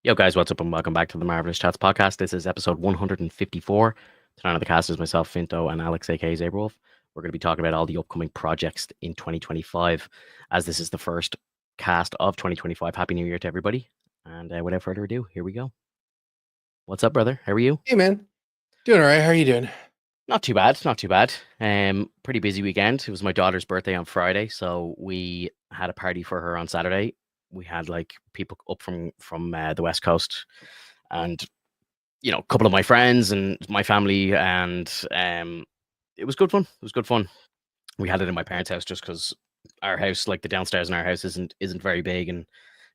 Yo, guys, what's up, and welcome back to the Marvelous Chats podcast. This is episode 154. Tonight on the cast is myself, Finto, and Alex, aka Zaberwolf. We're going to be talking about all the upcoming projects in 2025, as this is the first cast of 2025. Happy New Year to everybody. And without further ado, here we go. What's up, brother? How are you? Hey man, doing all right. How are you doing? Not too bad, not too bad. Pretty busy weekend. It was my daughter's birthday on Friday, so we had a party for her on Saturday. We had like people up from the West Coast, and a couple of my friends and my family, and it was good fun. It was good fun. We had it in my parents' house just because our house, like the downstairs in our house, isn't very big, and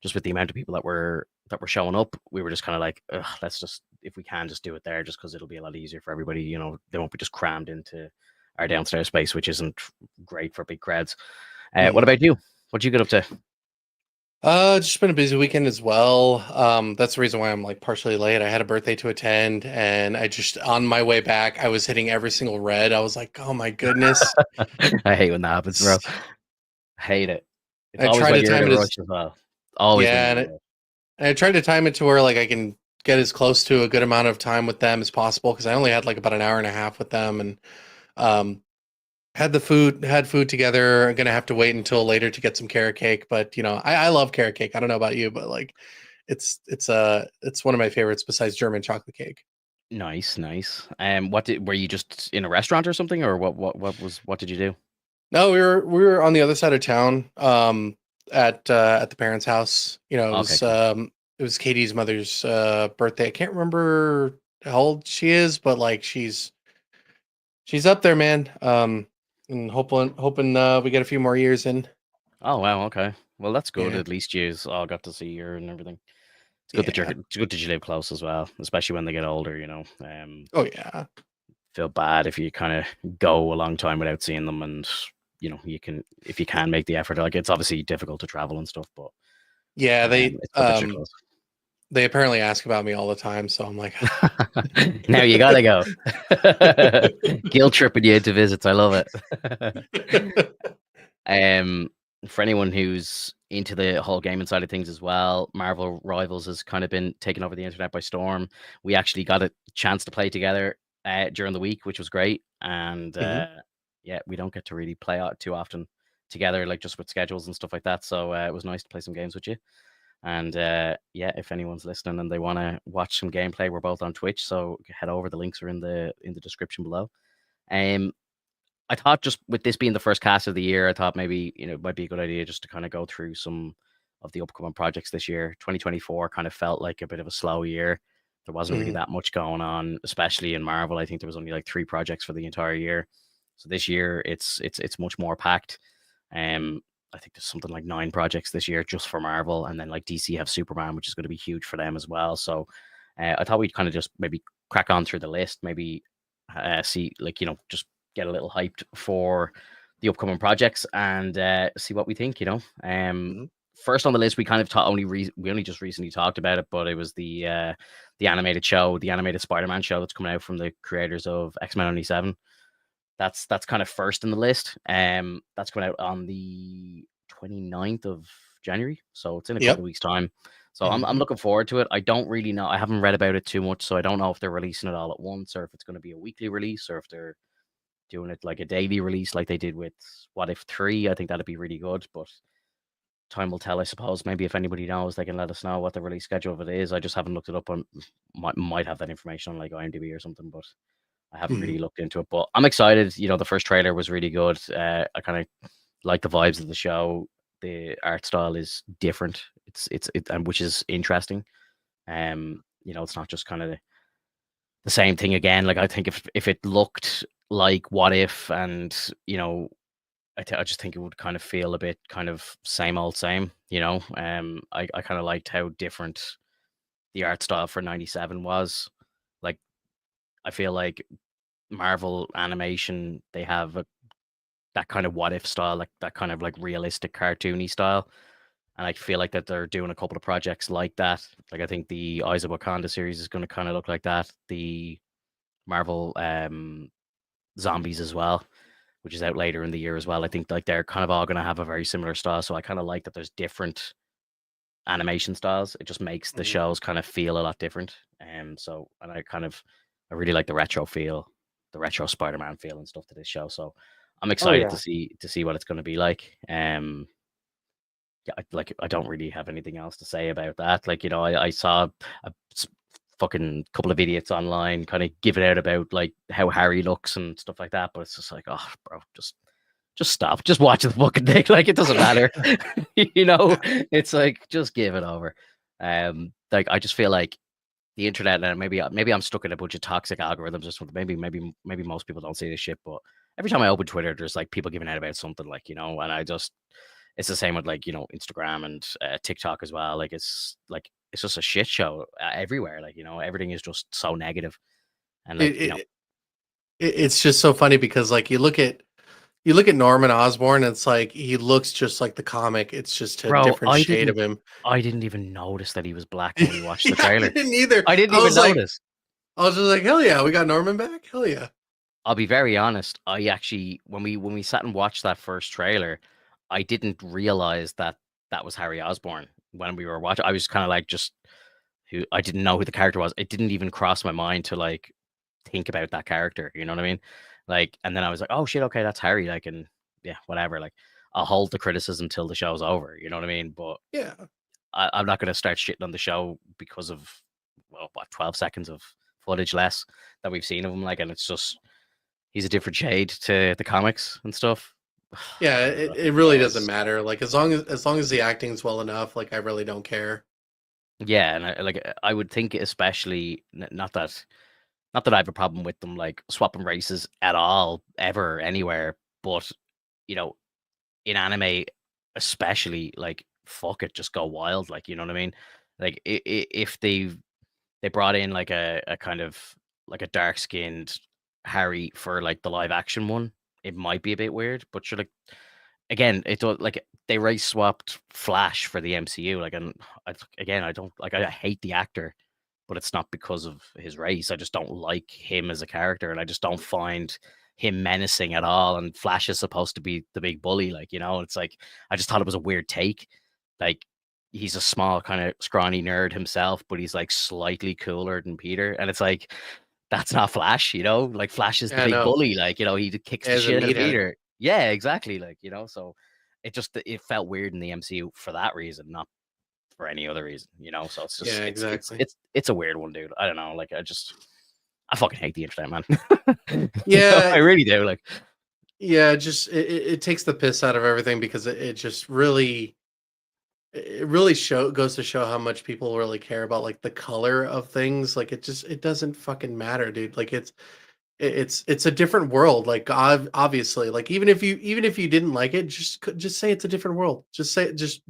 just with the amount of people that were showing up, we were just kind of like, ugh, let's just, if we can, just do it there, just because it'll be a lot easier for everybody. They won't be just crammed into our downstairs space, which isn't great for big crowds. What about you? What you get up to? Just been a busy weekend as well. That's the reason why I'm like partially late. I had a birthday to attend, and I just on my way back, I was hitting every single red. I was like, oh my goodness. I hate when that happens, bro. I hate it. It's I always tried when to you're in time a it rush as as well. Always when yeah, you're and in I, a rush. and I tried to time it to where like I can get as close to a good amount of time with them as possible because I only had like about an hour and a half with them, and um had food together. I'm gonna have to wait until later to get some carrot cake, but I love carrot cake. I don't know about you, but like it's one of my favorites besides German chocolate cake. Nice, nice. Were you just in a restaurant or something, or what did you do? No, we were on the other side of town, at the parents' house. Okay, cool. It was Katie's mother's birthday. I can't remember how old she is, but like she's up there, man. And hoping we get a few more years in. Oh wow, okay. Well, that's good. Yeah. At least you all got to see her and everything. Yeah. It's good that you live close as well, especially when they get older. Oh yeah. Feel bad if you kind of go a long time without seeing them, and you can, if you can, make the effort. Like, it's obviously difficult to travel and stuff, but Yeah, it's good that you're close. they apparently ask about me all the time, so I'm like Now you gotta go. Guilt tripping you into visits. I love it. Um, for anyone who's into the whole gaming side of things as well, Marvel Rivals has kind of been taken over the internet by storm. We actually got a chance to play together during the week, which was great. And Mhm. yeah, we don't get to really play out too often together, like just with schedules and stuff like that. So it was nice to play some games with you. And yeah, if anyone's listening and they want to watch some gameplay, we're both on Twitch, so head over. The links are in the description below. Um, I thought, just with this being the first cast of the year, I thought maybe it might be a good idea just to kind of go through some of the upcoming projects this year. 2024 kind of felt like a bit of a slow year. There wasn't really Mhm. that much going on, especially in Marvel. I think there was only like 3 projects for the entire year. So this year it's much more packed. I think there's something like 9 projects this year just for Marvel, and then like DC have Superman, which is going to be huge for them as well. So I thought we'd kind of just maybe crack on through the list, maybe see, like, just get a little hyped for the upcoming projects, and see what we think. Mhm. First on the list, we kind of we only just recently talked about it, but it was the animated show, the animated Spider-Man show that's coming out from the creators of X-Men '97. That's kind of first in the list. That's coming out on the 29th of January, so it's in a couple Yep. of weeks' time. So I'm Mhm. looking forward to it. I don't really know. I haven't read about it too much, so I don't know if they're releasing it all at once, or if it's going to be a weekly release, or if they're doing it like a daily release like they did with What If 3. I think that'd be really good, but time will tell, I suppose. Maybe if anybody knows, they can let us know what the release schedule of it is. I just haven't looked it up on, might have that information on like IMDb or something, but I haven't Mhm. really looked into it. But I'm excited. The first trailer was really good. I kind of like the vibes of the show. The art style is different. And which is interesting. It's not just kind of the same thing again. Like, I think if it looked like What If, and I just think it would kind of feel a bit kind of same old same. I kind of liked how different the art style for '97 was. Like, I feel like Marvel animation, they have that kind of What If style, like that kind of like realistic cartoony style. And I feel like that they're doing a couple of projects like that. Like, I think the Eyes of Wakanda series is going to kind of look like that. The Marvel Zombies as well, which is out later in the year as well. I think like they're kind of all going to have a very similar style. So I kind of like that there's different animation styles. It just makes the Mhm. shows kind of feel a lot different. So and I really like the retro feel, the retro Spider-Man feel and stuff to this show. So I'm Oh excited yeah. to see what it's going to be like. Yeah, I don't really have anything else to say about that. Like, you know, I saw a fucking couple of idiots online kind of giving out about like how Harry looks and stuff like that, but it's just like, oh, bro, just stop, just watch the fucking thing. Like, it doesn't matter, you know. Yeah. It's like just give it over. Like I just feel like the internet, and maybe I'm stuck in a bunch of toxic algorithms or something. Maybe most people don't see this shit, but every time I open Twitter, there's like people giving out about something, like, you know, and I just it's the same with, like, you know, Instagram and TikTok as well. Like it's just a shit show everywhere. Like, you know, everything is just so negative, and It, like, you know, it it's just so funny because like you look at Norman Osborn, and it's like he looks just like the comic. It's just a bro, different shade of him. I didn't even notice that he was black when we watched the Yeah, I trailer. didn't either. I didn't even notice. I was just like, hell yeah, we got Norman back. Hell yeah. I'll be very honest. I actually, when we sat and watched that first trailer, I didn't realize that that was Harry Osborn when we were watching. I was kind of like, just who I didn't know who the character was. It didn't even cross my mind to like think about that character. You know what I mean? Like, and then I was like, oh shit, okay, that's Harry. Like, and yeah, whatever. Like, I'll hold the criticism till the show's over. You know what I mean? But Yeah. I'm not gonna start shitting on the show because of, well, what, 12 seconds of footage less that we've seen of him. Like, and it's just he's a different shade to the comics and stuff. Yeah, I don't know. it really Yeah, doesn't matter. Like as long as the acting's well enough, like I really don't care. yeah, and I would think, especially not that I have a problem with them like swapping races at all, ever, anywhere, but you know, in anime, especially, like, fuck it, just go wild, like, you know what I mean? Like, if they brought in like a kind of like a dark skinned Harry for like the live action one, it might be a bit weird, but sure, like, again, it don't like they race swapped Flash for the MCU, like, and again, I don't like, I hate the actor, but it's not because of his race. I just don't like him as a character, and I just don't find him menacing at all. And Flash is supposed to be the big bully, like, you know. It's like I just thought it was a weird take. Like, he's a small, kind of scrawny nerd himself, but he's like slightly cooler than Peter, and it's like that's not Flash, you know. Like, Flash is the Yeah, I big know. bully, like, you know, he kicks the As a shit out of meathead. Peter. Yeah, exactly, like, you know. So it felt weird in the MCU for that reason, not for any other reason, you know. So it's just Yeah, exactly. it's a weird one, dude. I don't know. Like, I fucking hate the internet, man. You know, Yeah, I really do. Like, yeah, just it takes the piss out of everything because it just really it really goes to show how much people really care about like the color of things. Like it doesn't fucking matter, dude. Like it's a different world. Like obviously, like even if you didn't like it, just say it's a different world. Just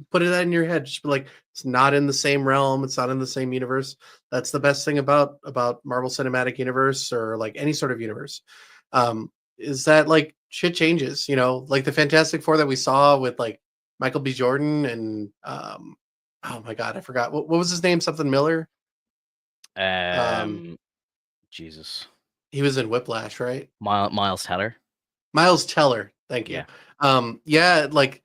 put it that in your head. Just be like, it's not in the same realm. It's not in the same universe. That's the best thing about Marvel Cinematic Universe or like any sort of universe. Is that like shit changes? You know, like the Fantastic Four that we saw with like Michael B. Jordan and oh my god, I forgot what was his name. Something Miller. Um, um, Jesus, he was in Whiplash, right? Miles Teller. Miles Teller, thank you. Yeah, Yeah, like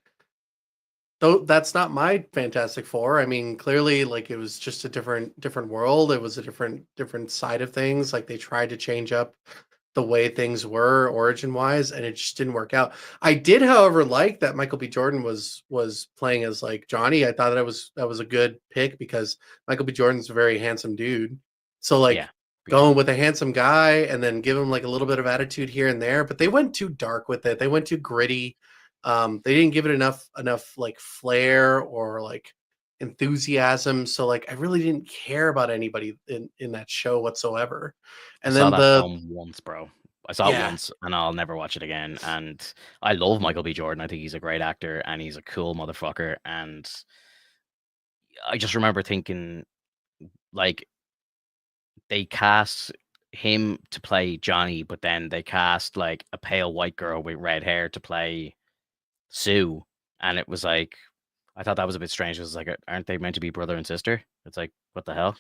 though that's not my Fantastic Four. I mean, clearly, like it was just a different world. It was a different side of things. Like they tried to change up the way things were origin wise, and it just didn't work out. I did, however, like that Michael B. Jordan was playing as like Johnny. I thought that was a good pick because Michael B. Jordan's a very handsome dude. So yeah, like yeah. going with a handsome guy and then give him like a little bit of attitude here and there, but they went too dark with it. They went too gritty. They didn't give it enough like flair or like enthusiasm. So like I really didn't care about anybody in that show whatsoever. I And saw then that the film once, bro. I saw it yeah, once, and I'll never watch it again. And I love Michael B. Jordan. I think he's a great actor, and he's a cool motherfucker. And I just remember thinking, like, they cast him to play Johnny, but then they cast like a pale white girl with red hair to play Sue, and it was like, I thought that was a bit strange. It was like, aren't they meant to be brother and sister? It's like, what the hell?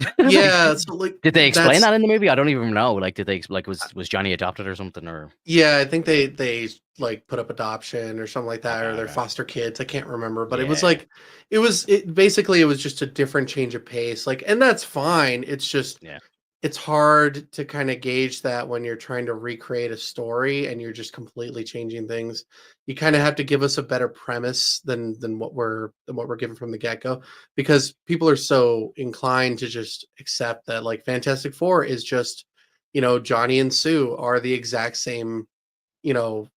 Like, Yeah, so like did they explain that's that in the movie? I don't even know. Like, did they like was Johnny adopted or something? Or yeah, I think they like put up adoption or something like that, okay, or their okay, foster kids. I can't remember, but it was yeah, like it basically it was just a different change of pace. Like, and that's fine. It's just yeah, it's hard to kind of gauge that when you're trying to recreate a story and you're just completely changing things. You kind of have to give us a better premise than what we're given from the get-go, because people are so inclined to just accept that like Fantastic Four is just, Johnny and Sue are the exact same,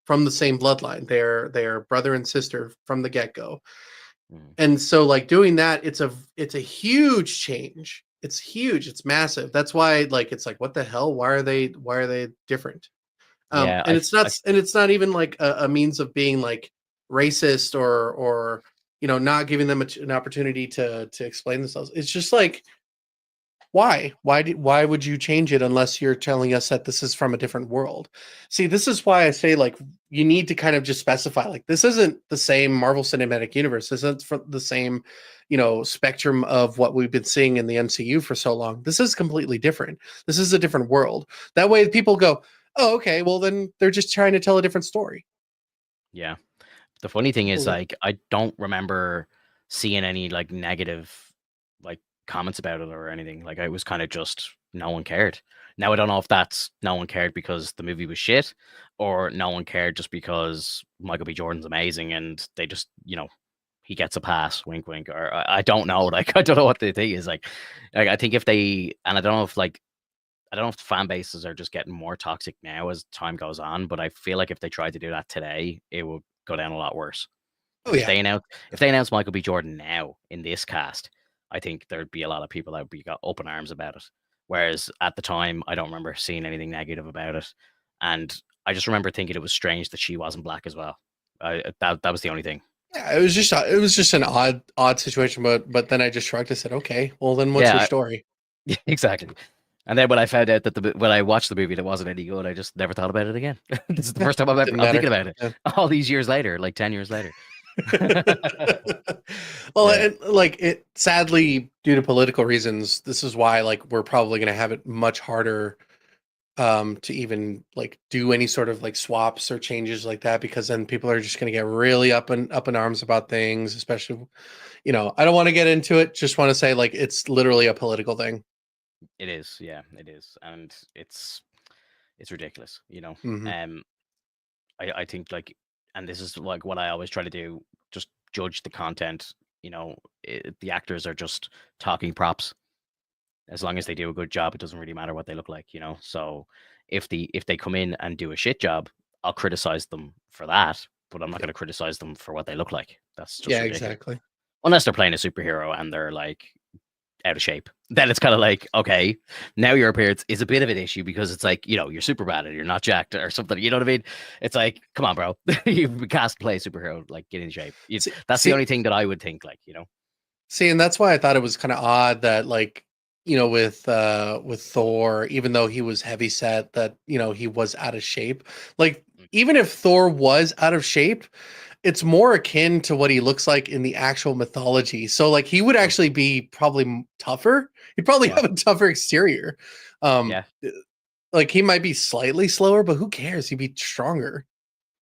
from the same bloodline. They're brother and sister from the get-go. mm, And so like doing that, it's a huge change. It's huge, it's massive. That's why like it's like what the hell? Why are they different? yeah. And it's not even like a means of being like racist or not giving them an opportunity to explain themselves. It's just like why would you change it unless you're telling us that this is from a different world? See, this is why I say like you need to kind of just specify like this isn't the same Marvel Cinematic Universe. This isn't the same, spectrum of what we've been seeing in the MCU for so long. This is completely different. This is a different world. That way people go, "Oh, okay, well then they're just trying to tell a different story." Yeah. The funny thing is, Simple as that. like, I don't remember seeing any like negative like comments about it or anything. Like, I was kind of just no one cared. Now I don't know if that's no one cared because the movie was shit, or no one cared just because Michael B. Jordan's amazing and they just, he gets a pass, wink, wink. Or I don't know. Like, I don't know what the thing is. Like I think if they, and I don't know if like I don't know if the fan bases are just getting more toxic now as time goes on, but I feel like if they tried to do that today, it would go down a lot worse. Oh Like yeah. if they announce Michael B. Jordan now in this cast, I think there'd be a lot of people that would be got open arms about it. Whereas at the time, I don't remember seeing anything negative about it, and I just remember thinking it was strange that she wasn't black as well. That was the only thing. Yeah, it was just an odd situation, but then I just shrugged. I said, "Okay, well then what's your Yeah, story?" exactly. And then when I found out that when I watched the movie, that wasn't any good, I just never thought about it again. This is the Yeah, first time didn't I'm thinking matter. about it Yeah. all these years later, like 10 years later. Well, Yeah, and like it sadly due to political reasons, this is why like we're probably going to have it much harder to even like do any sort of like swaps or changes like that, because then people are just going to get really up in arms about things, especially, I don't want to get into it, just want to say like it's literally a political thing. it is. Yeah, it is, and it's ridiculous. Hmm. Um, I think like, and this is like what I always try to do: just judge the content. The actors are just talking props. As long as they do a good job, it doesn't really matter what they look like. So if they come in and do a shit job, I'll criticize them for that, but I'm not going Yep. to criticize them for what they look like. That's just Yeah, ridiculous. exactly. Unless they're playing a superhero and they're like out of shape, then it's kind of like, okay, now your appearance is a bit of an issue because it's like, you're super bad and you're not jacked or something. You know what I mean? It's like, come on, bro, you've been cast to play a superhero, like get in shape. See, That's the see, only thing that I would think, like. See, and that's why I thought it was kind of odd that like, with Thor, even though he was heavy set, that, he was out of shape. Like Mm, even if Thor was out of shape, it's more akin to what he looks like in the actual mythology. So like he would true. actually be probably tougher. He'd probably Yeah. have a tougher exterior. Um Yeah. like he might be slightly slower, but who cares? He'd be stronger.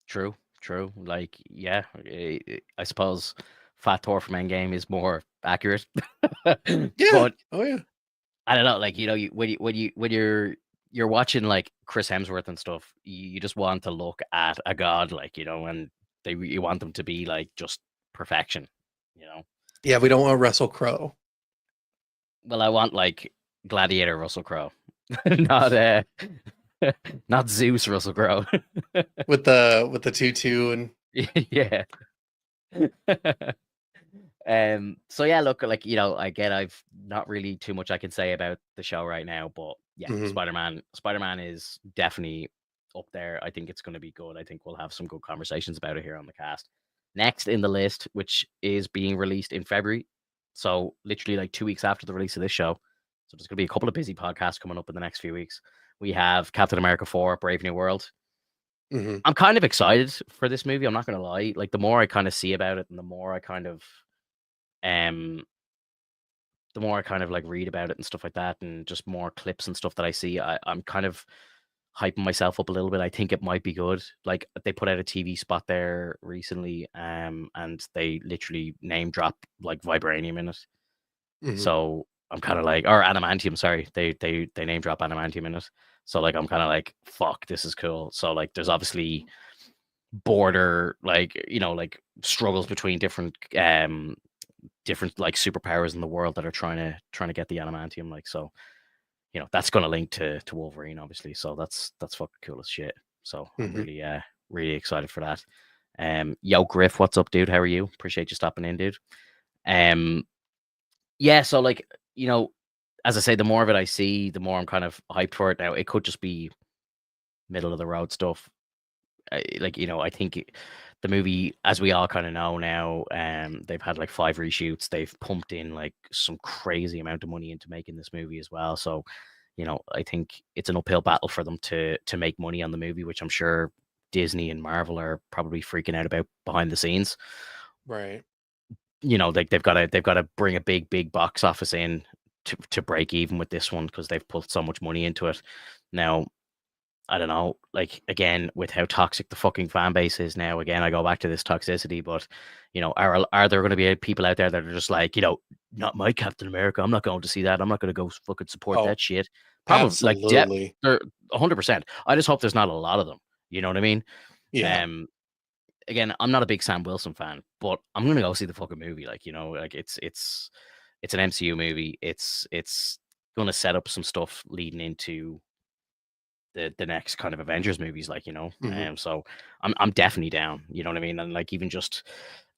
True, true. Like, yeah, I suppose Fat Thor from Endgame is more accurate, Yeah. but Oh yeah. I don't know. Like, when you're watching like Chris Hemsworth and stuff, you just want to look at a god, like, and you want them to be like just perfection, you know. Yeah, we don't want Russell Crowe Well, I want like Gladiator Russell Crowe, not not Zeus Russell Crowe. with the tutu and Yeah. So yeah, look, like, again, I've not really too much I can say about the show right now, but yeah, mhm. Spider-Man is definitely up there. I think it's going to be good. I think we'll have some good conversations about it here on the cast. Next in the list, which is being released in February, so literally like 2 weeks after the release of this show. So there's going to be a couple of busy podcasts coming up in the next few weeks. We have Captain America 4: Brave New World. Mhm. I'm kind of excited for this movie. I'm not going to lie. Like, the more I kind of see about it, and the more I kind of um the more I kind of like read about it and stuff like that, and just more clips and stuff that I see, I'm kind of hyping myself up a little bit. I think it might be good. Like they put out a TV spot there recently, and they literally name drop like vibranium in it. Hmm. So I'm kind of like, or adamantium. Sorry, they name drop adamantium in it. So like I'm kind of like, fuck, this is cool. So like, there's obviously border like like struggles between different like superpowers in the world that are trying to get the adamantium. Like so, that's going to link to Wolverine, obviously. So that's fucking cool as shit. So I'm Hmm. really excited for that. Yo, Griff, what's up, dude? How are you? Appreciate you stopping in, dude. Um, yeah. So like, as I say, the more of it I see, the more I'm kind of hyped for it. Now, it could just be middle of the road stuff. Like I think the movie, as we all kind of know now, they've had like 5 reshoots. They've pumped in like some crazy amount of money into making this movie as well. So, I think it's an uphill battle for them to make money on the movie, which I'm sure Disney and Marvel are probably freaking out about behind the scenes. Right. Like they've got to bring a big box office in to break even with this one because they've put so much money into it. Now, I don't know, like again, with how toxic the fucking fan base is now, again, I go back to this toxicity, but are there going to be people out there that are just like, not my Captain America, I'm not going to see that, I'm not going to go fucking support Oh, that shit. Probably like absolutely. they're 100%. I just hope there's not a lot of them. You know what I mean? Yeah. Um, Again, I'm not a big Sam Wilson fan, but I'm gonna go see the fucking movie. Like, like it's an MCU movie. It's gonna set up some stuff leading into the next kind of Avengers movies, like, Hmm. so I'm definitely down, you know what I mean? And like even just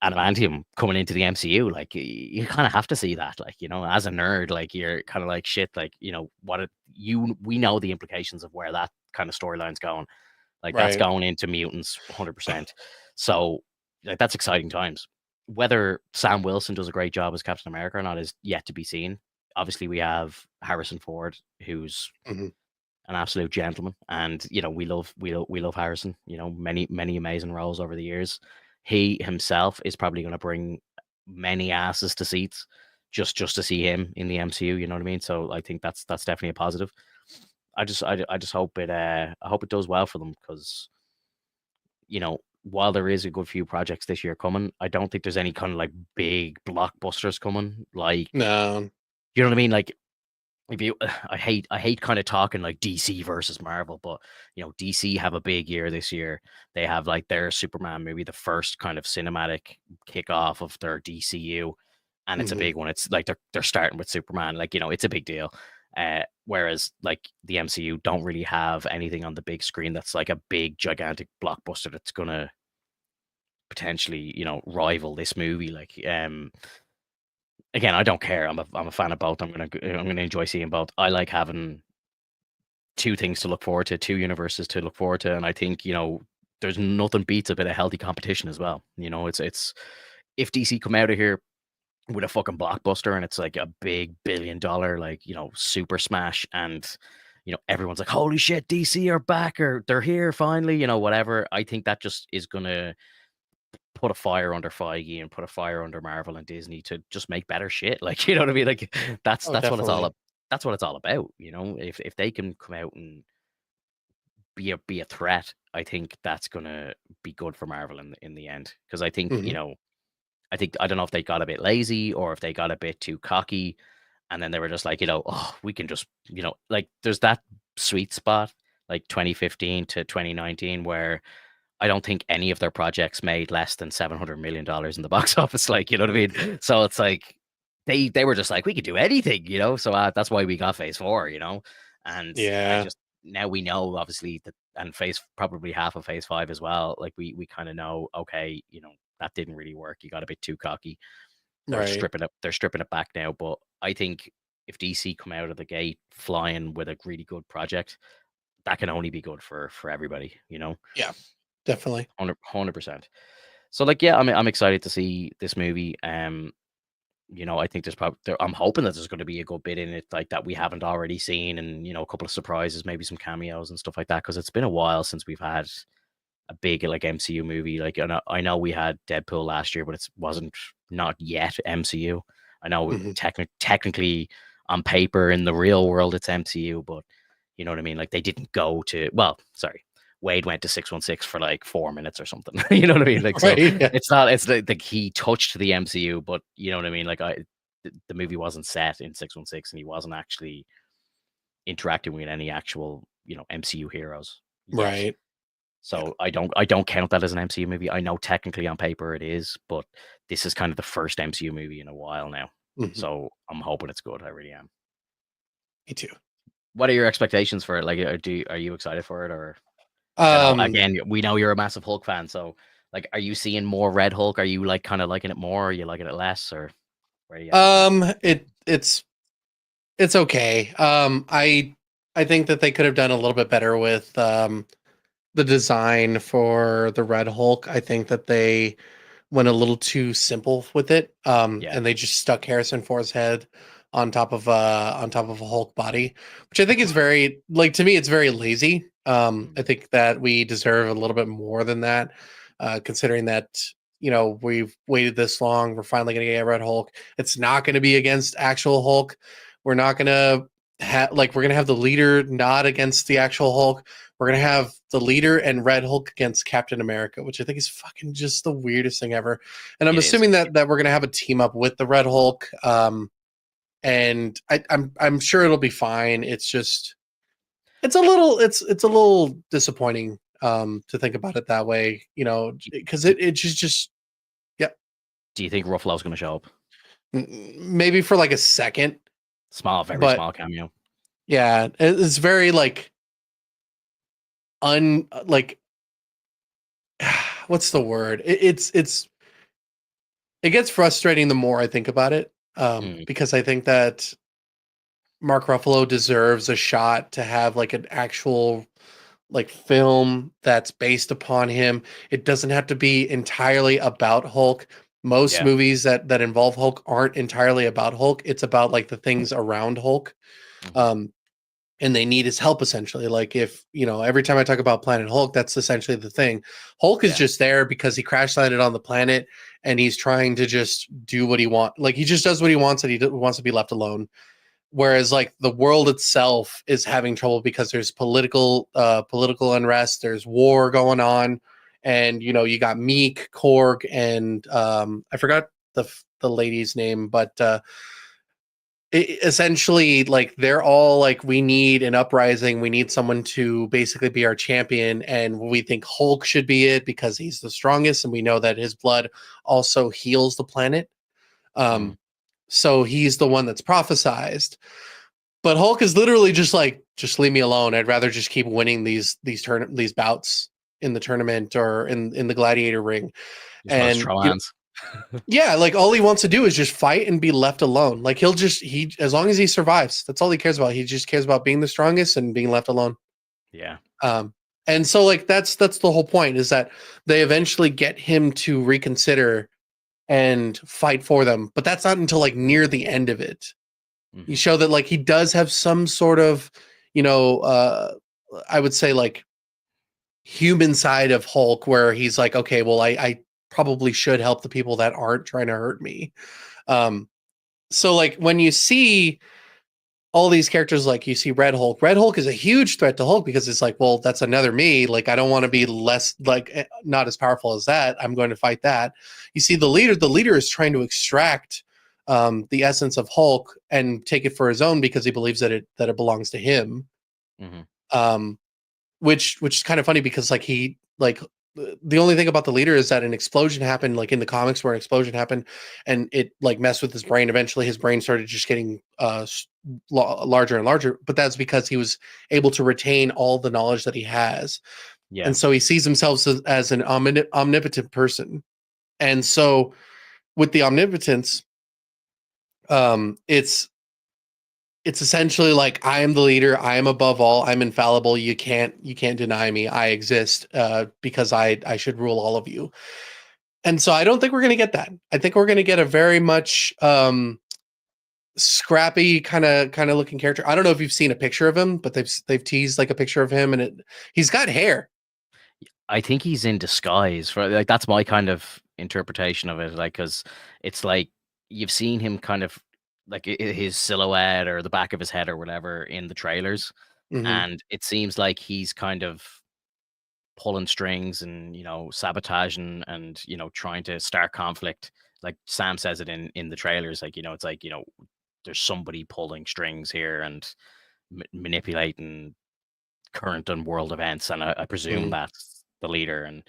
Adamantium coming into the MCU, like you kind of have to see that, like, as a nerd, like you're kind of like shit, like, we know the implications of where that kind of storyline's going. Like that's Right. going into mutants 100%. So like that's exciting times. Whether Sam Wilson does a great job as Captain America or not is yet to be seen. Obviously, we have Harrison Ford, who's Hmm. an absolute gentleman, and we love Harrison. Many amazing roles over the years. He himself is probably going to bring many asses to seats just to see him in the MCU. You know what I mean? So I think that's definitely a positive. I just hope it does well for them because while there is a good few projects this year coming, I don't think there's any kind of like big blockbusters coming. Like, No. you know what I mean? Like if you I hate kind of talking like DC versus Marvel, but DC have a big year this year. They have like their Superman movie, the first kind of cinematic kickoff of their DCU, and it's a Hmm. big one. It's like they're starting with Superman, like it's a big deal. Whereas like the MCU don't really have anything on the big screen that's like a big gigantic blockbuster that's gonna potentially rival this movie. Like again, I don't care. I'm a fan of both. I'm gonna enjoy seeing both. I like having two things to look forward to, two universes to look forward to, and I think there's nothing beats a bit of healthy competition as well. It's if DC come out of here with a fucking blockbuster and it's like a big $1 billion like super smash, and everyone's like, holy shit, DC are back, or they're here finally, whatever. I think that just is gonna put a fire under Feige and put a fire under Marvel and Disney to just make better shit. Like, you know what I mean? Like that's Oh, that's what it's all definitely. up. That's what it's all about. If they can come out and be a threat, I think that's gonna be good for Marvel in the end. Because I think Hmm. I don't know if they got a bit lazy or if they got a bit too cocky, and then they were just like, oh, we can just like there's that sweet spot like 2015 to 2019 where I don't think any of their projects made less than $700 million in the box office. Like, you know what I mean? So it's like they were just like, we could do anything, So that's why we got Phase 4, And I Yeah. just now we know obviously that, and Phase probably half of Phase 5 as well. Like we kind of know, okay, that didn't really work. You got a bit too cocky. They're Right. stripping it. They're stripping it back now. But I think if DC come out of the gate flying with a really good project, that can only be good for everybody. Yeah. Definitely. 100%. So like, yeah, I'm excited to see this movie. I think there's probably I'm hoping that there's going to be a good bit in it like that we haven't already seen, and a couple of surprises, maybe some cameos and stuff like that. Because it's been a while since we've had a big like MCU movie. Like I know we had Deadpool last year, but it wasn't not yet MCU. I know Mhm. technically on paper in the real world it's MCU, but you know what I mean? Like they didn't go to well, sorry. Wade went to 616 for like 4 minutes or something. You know what I mean? Like so Right. Yeah. it's not it's like he touched the MCU, but you know what I mean? Like the movie wasn't set in 616 and he wasn't actually interacting with any actual, MCU heroes yet. Right. Yeah. So I don't count that as an MCU movie. I know technically on paper it is, but this is kind of the first MCU movie in a while now. Mhm. So I'm hoping it's good. I really am. Me too. What are your expectations for it? Like, are you excited for it, or like I know Um, again we know you're a massive Hulk fan, so like, are you seeing more Red Hulk? Are you like kind of liking it more? Are you liking it less, or where are you at with that? it's okay. I think that they could have done a little bit better with the design for the Red Hulk. I think that they went a little too simple with it. Yeah. And they just stuck Harrison Ford's head on top of a Hulk body, which I think is very like to me it's very lazy. Mm. I think that we deserve a little bit more than that, considering that we've waited this long. We're finally going to get Red Hulk. It's not going to be against actual Hulk. We're not going to we're going to have the leader not against the actual Hulk. We're gonna have the leader and Red Hulk against Captain America, which I think is fucking just the weirdest thing ever. And I'm It is. assuming that we're gonna have a team up with the Red Hulk, and I'm sure it'll be fine. It's just it's a little disappointing to think about it that way, Do, because do, it just yeah, do you think Ruffalo's going to show up? maybe for like a second, Small, very but small cameo. yeah, it's very like like what's the word? It gets frustrating the more I think about it, Mm. because I think that Mark Ruffalo deserves a shot to have like an actual like film that's based upon him. It doesn't have to be entirely about Hulk. Most Yeah. movies that involve Hulk aren't entirely about Hulk. It's about like the things around Hulk. Hmm. Um, and they need his help essentially. Like if every time I talk about Planet Hulk, that's essentially the thing. Hulk is Yeah. just there because he crash landed on the planet and he's trying to just do what he wants. Like he just does what he wants and wants to be left alone. Whereas like the world itself is having trouble because there's political unrest, there's war going on, and you got Meek, Korg, and I forgot the lady's name, but essentially like they're all like we need an uprising, we need someone to basically be our champion, and we think Hulk should be it because he's the strongest and we know that his blood also heals the planet. Mm. So he's the one that's prophesized, but Hulk is literally just like, just leave me alone, I'd rather just keep winning these bouts in the tournament or in the gladiator ring. Just wants to And throw hands. yeah, like all he wants to do is just fight and be left alone. Like he as long as he survives, that's all he cares about. He just cares about being the strongest and being left alone. Yeah. Um, and so like that's the whole point, is that they eventually get him to reconsider and fight for them, but that's not until like near the end of it. You Hmm. show that like he does have some sort of, you know, uh, I would say like human side of Hulk where he's like, okay, well, I probably should help the people that aren't trying to hurt me. Um, so like when you see all these characters, like you see Red Hulk is a huge threat to Hulk because it's like, well, that's another me. Like I don't want to be less like not as powerful as that. I'm going to fight that. You see the leader is trying to extract the essence of Hulk and take it for his own because he believes that it belongs to him. Hmm. Um, which is kind of funny because like he like the only thing about the leader is that an explosion happened like in the comics where an explosion happened and it like messed with his brain. Eventually his brain started just getting larger and larger, but that's because he was able to retain all the knowledge that he has, Yeah. and so he sees himself as an omnipotent person. And so with the omnipotence, it's essentially like I am the leader, I am above all, I'm infallible, you can't deny me, I exist, because I should rule all of you. And so I don't think we're going to get that. I think we're going to get a very much scrappy kind of looking character. I don't know if you've seen a picture of him, but they've teased like a picture of him, and he's got hair. I think he's in disguise for like that's my kind of interpretation of it. Like, because it's like you've seen him kind of like his silhouette or the back of his head or whatever in the trailers, Mm-hmm. and it seems like he's kind of pulling strings and sabotaging and trying to start conflict. Like Sam says it in the trailers, like it's like there's somebody pulling strings here and manipulating current and world events, and I presume Mm-hmm. that's the leader. And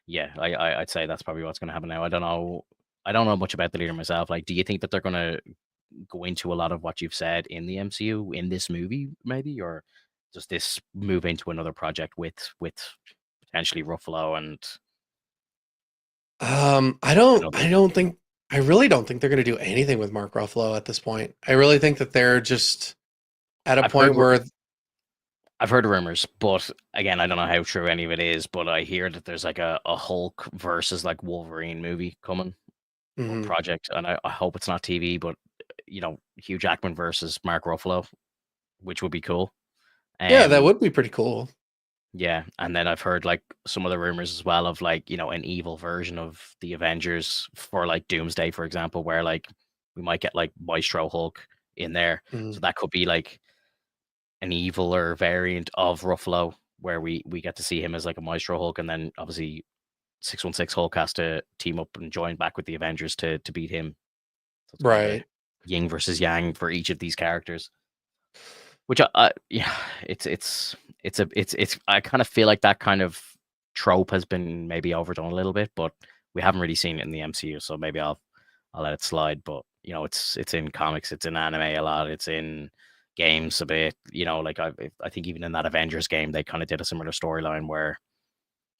yeah, I'd say that's probably what's going to happen now. I don't know much about the leader myself. Like, do you think that they're going to go into a lot of what you've said in the MCU in this movie, maybe, or does this move into another project with potentially Ruffalo and I another? don't think, I really don't think they're going to do anything with Mark Ruffalo at this point. I really think that they're just at a I've heard point where, I've heard rumors, but again, I don't know how true any of it is. But I hear that there's like a Hulk versus like Wolverine movie coming or mhm. project, and I hope it's not TV, but Hugh Jackman versus Mark Ruffalo, which would be cool. Yeah, that Um, would be pretty cool. yeah, and then I've heard like some of the rumors as well of like an evil version of the Avengers for like Doomsday, for example, where like we might get like Maestro Hulk in there, so Mhm. that could be like an eviler variant of Ruffalo, where we get to see him as like a Maestro Hulk, and then obviously 616 Hulk has to team up and join back with the Avengers to beat him. So it's kind of a Right. yin versus yang for each of these characters. Which yeah, it's I kind of feel like that kind of trope has been maybe overdone a little bit, but we haven't really seen it in the MCU, so maybe I'll let it slide. But it's in comics, it's in anime a lot, it's in games a bit. Like I think even in that Avengers game, they kind of did a similar storyline where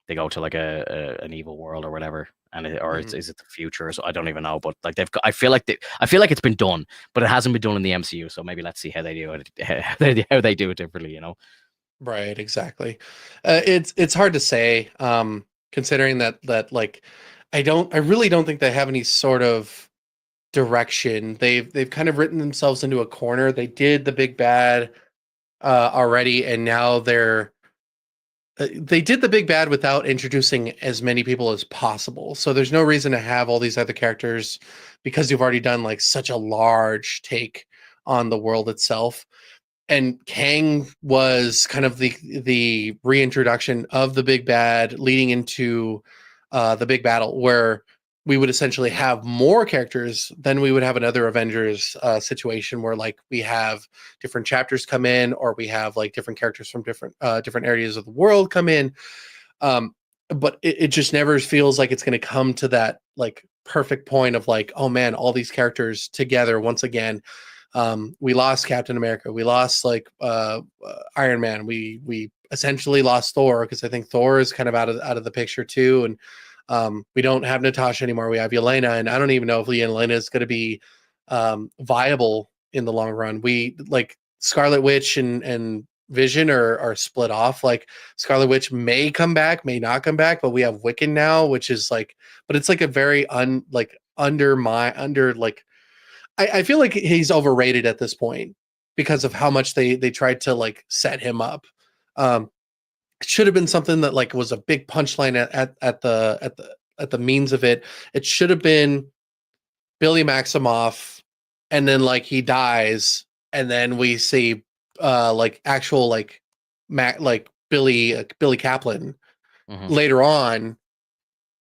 they go to like an evil world or whatever, and or Mhm. is it the future? So I don't even know, but like I feel like it's been done, but it hasn't been done in the MCU. So maybe let's see how they do it, how they do it differently. Right, exactly. It's hard to say, considering that like I really don't think they have any sort of direction. They've kind of written themselves into a corner. They did the big bad already, and now they did the big bad without introducing as many people as possible. So there's no reason to have all these other characters because you've already done like such a large take on the world itself. And Kang was kind of the reintroduction of the big bad leading into the big battle where we would essentially have more characters than we would have another Avengers situation where like we have different chapters come in or we have like different characters from different areas of the world come in. um, but it just never feels like it's going to come to that like perfect point of like, oh man, all these characters together once again. We lost Captain America, we lost like Iron Man, we essentially lost Thor because I think Thor is kind of out of the picture too. And we don't have Natasha anymore, we have Yelena, and I don't even know if Yelena is going to be viable in the long run. We like Scarlet Witch and Vision are split off. Like Scarlet Witch may come back, may not come back, but we have Wiccan now, which is like, but it's like a very under like I feel like he's overrated at this point because of how much they tried to like set him up. Um, it should have been something that like was a big punchline at the means of it. It should have been Billy Maximoff, and then like he dies, and then we see like actual like like Billy Kaplan Hmm. later on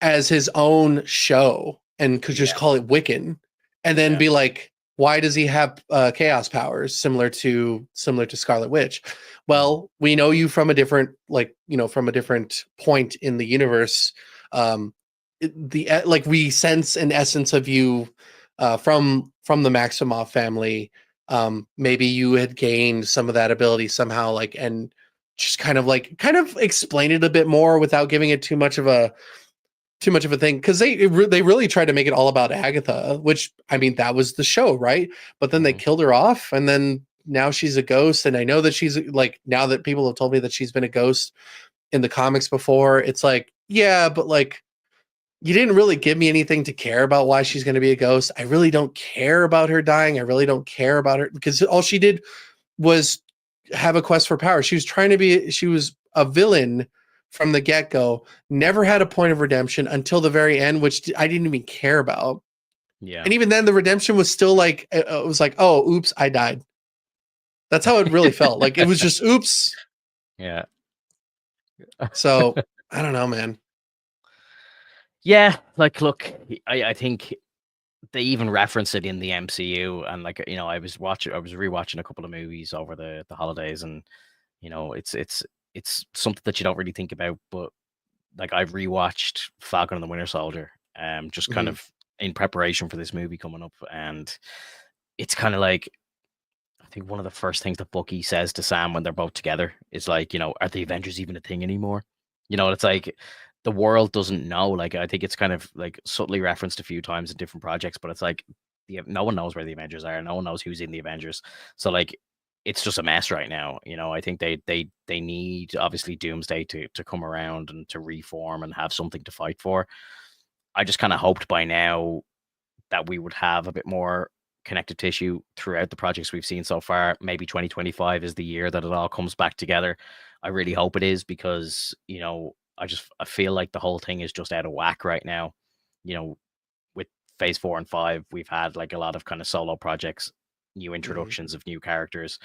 as his own show and could just Yeah, call it Wiccan, and then yeah. be like, why does he have chaos powers similar to Scarlet Witch? Hmm. Well, we know you from a different from a different point in the universe. Like we sense an essence of you from the Maximoff family. Maybe you had gained some of that ability somehow, like, and just kind of explain it a bit more without giving it too much of a thing, because they really tried to make it all about Agatha, which I mean that was the show, right? But then they Hmm. killed her off, and then now she's a ghost. And I know that she's like, now that people have told me that she's been a ghost in the comics before, it's like, yeah, but like you didn't really give me anything to care about why she's going to be a ghost. I really don't care about her dying. I really don't care about her because all she did was have a quest for power. She was a villain from the get go, never had a point of redemption until the very end, which I didn't even care about. Yeah. And even then, the redemption was still like, it was like, oh, oops, I died. That's how it really felt. Like it was just, oops. Yeah. So I don't know, man. Yeah, like, look, I think they even reference it in the MCU, and like, I was rewatching a couple of movies over the holidays, and it's something that you don't really think about, but like I've rewatched Falcon and the Winter Soldier, just kind Mhm. of in preparation for this movie coming up, and it's kind of like I think one of the first things that Bucky says to Sam when they're both together is like, are the Avengers even a thing anymore? It's like the world doesn't know. Like I think it's kind of like subtly referenced a few times in different projects, but it's like no one knows where the Avengers are. No one knows who's in the Avengers. So like it's just a mess right now. I think they need obviously Doomsday to come around and to reform and have something to fight for. I just kind of hoped by now that we would have a bit more connective tissue throughout the projects we've seen so far. Maybe 2025 is the year that it all comes back together. I really hope it is, because I feel like the whole thing is just out of whack right now. You know, with phase 4 and 5, we've had like a lot of kind of solo projects, new Mhm. introductions of new characters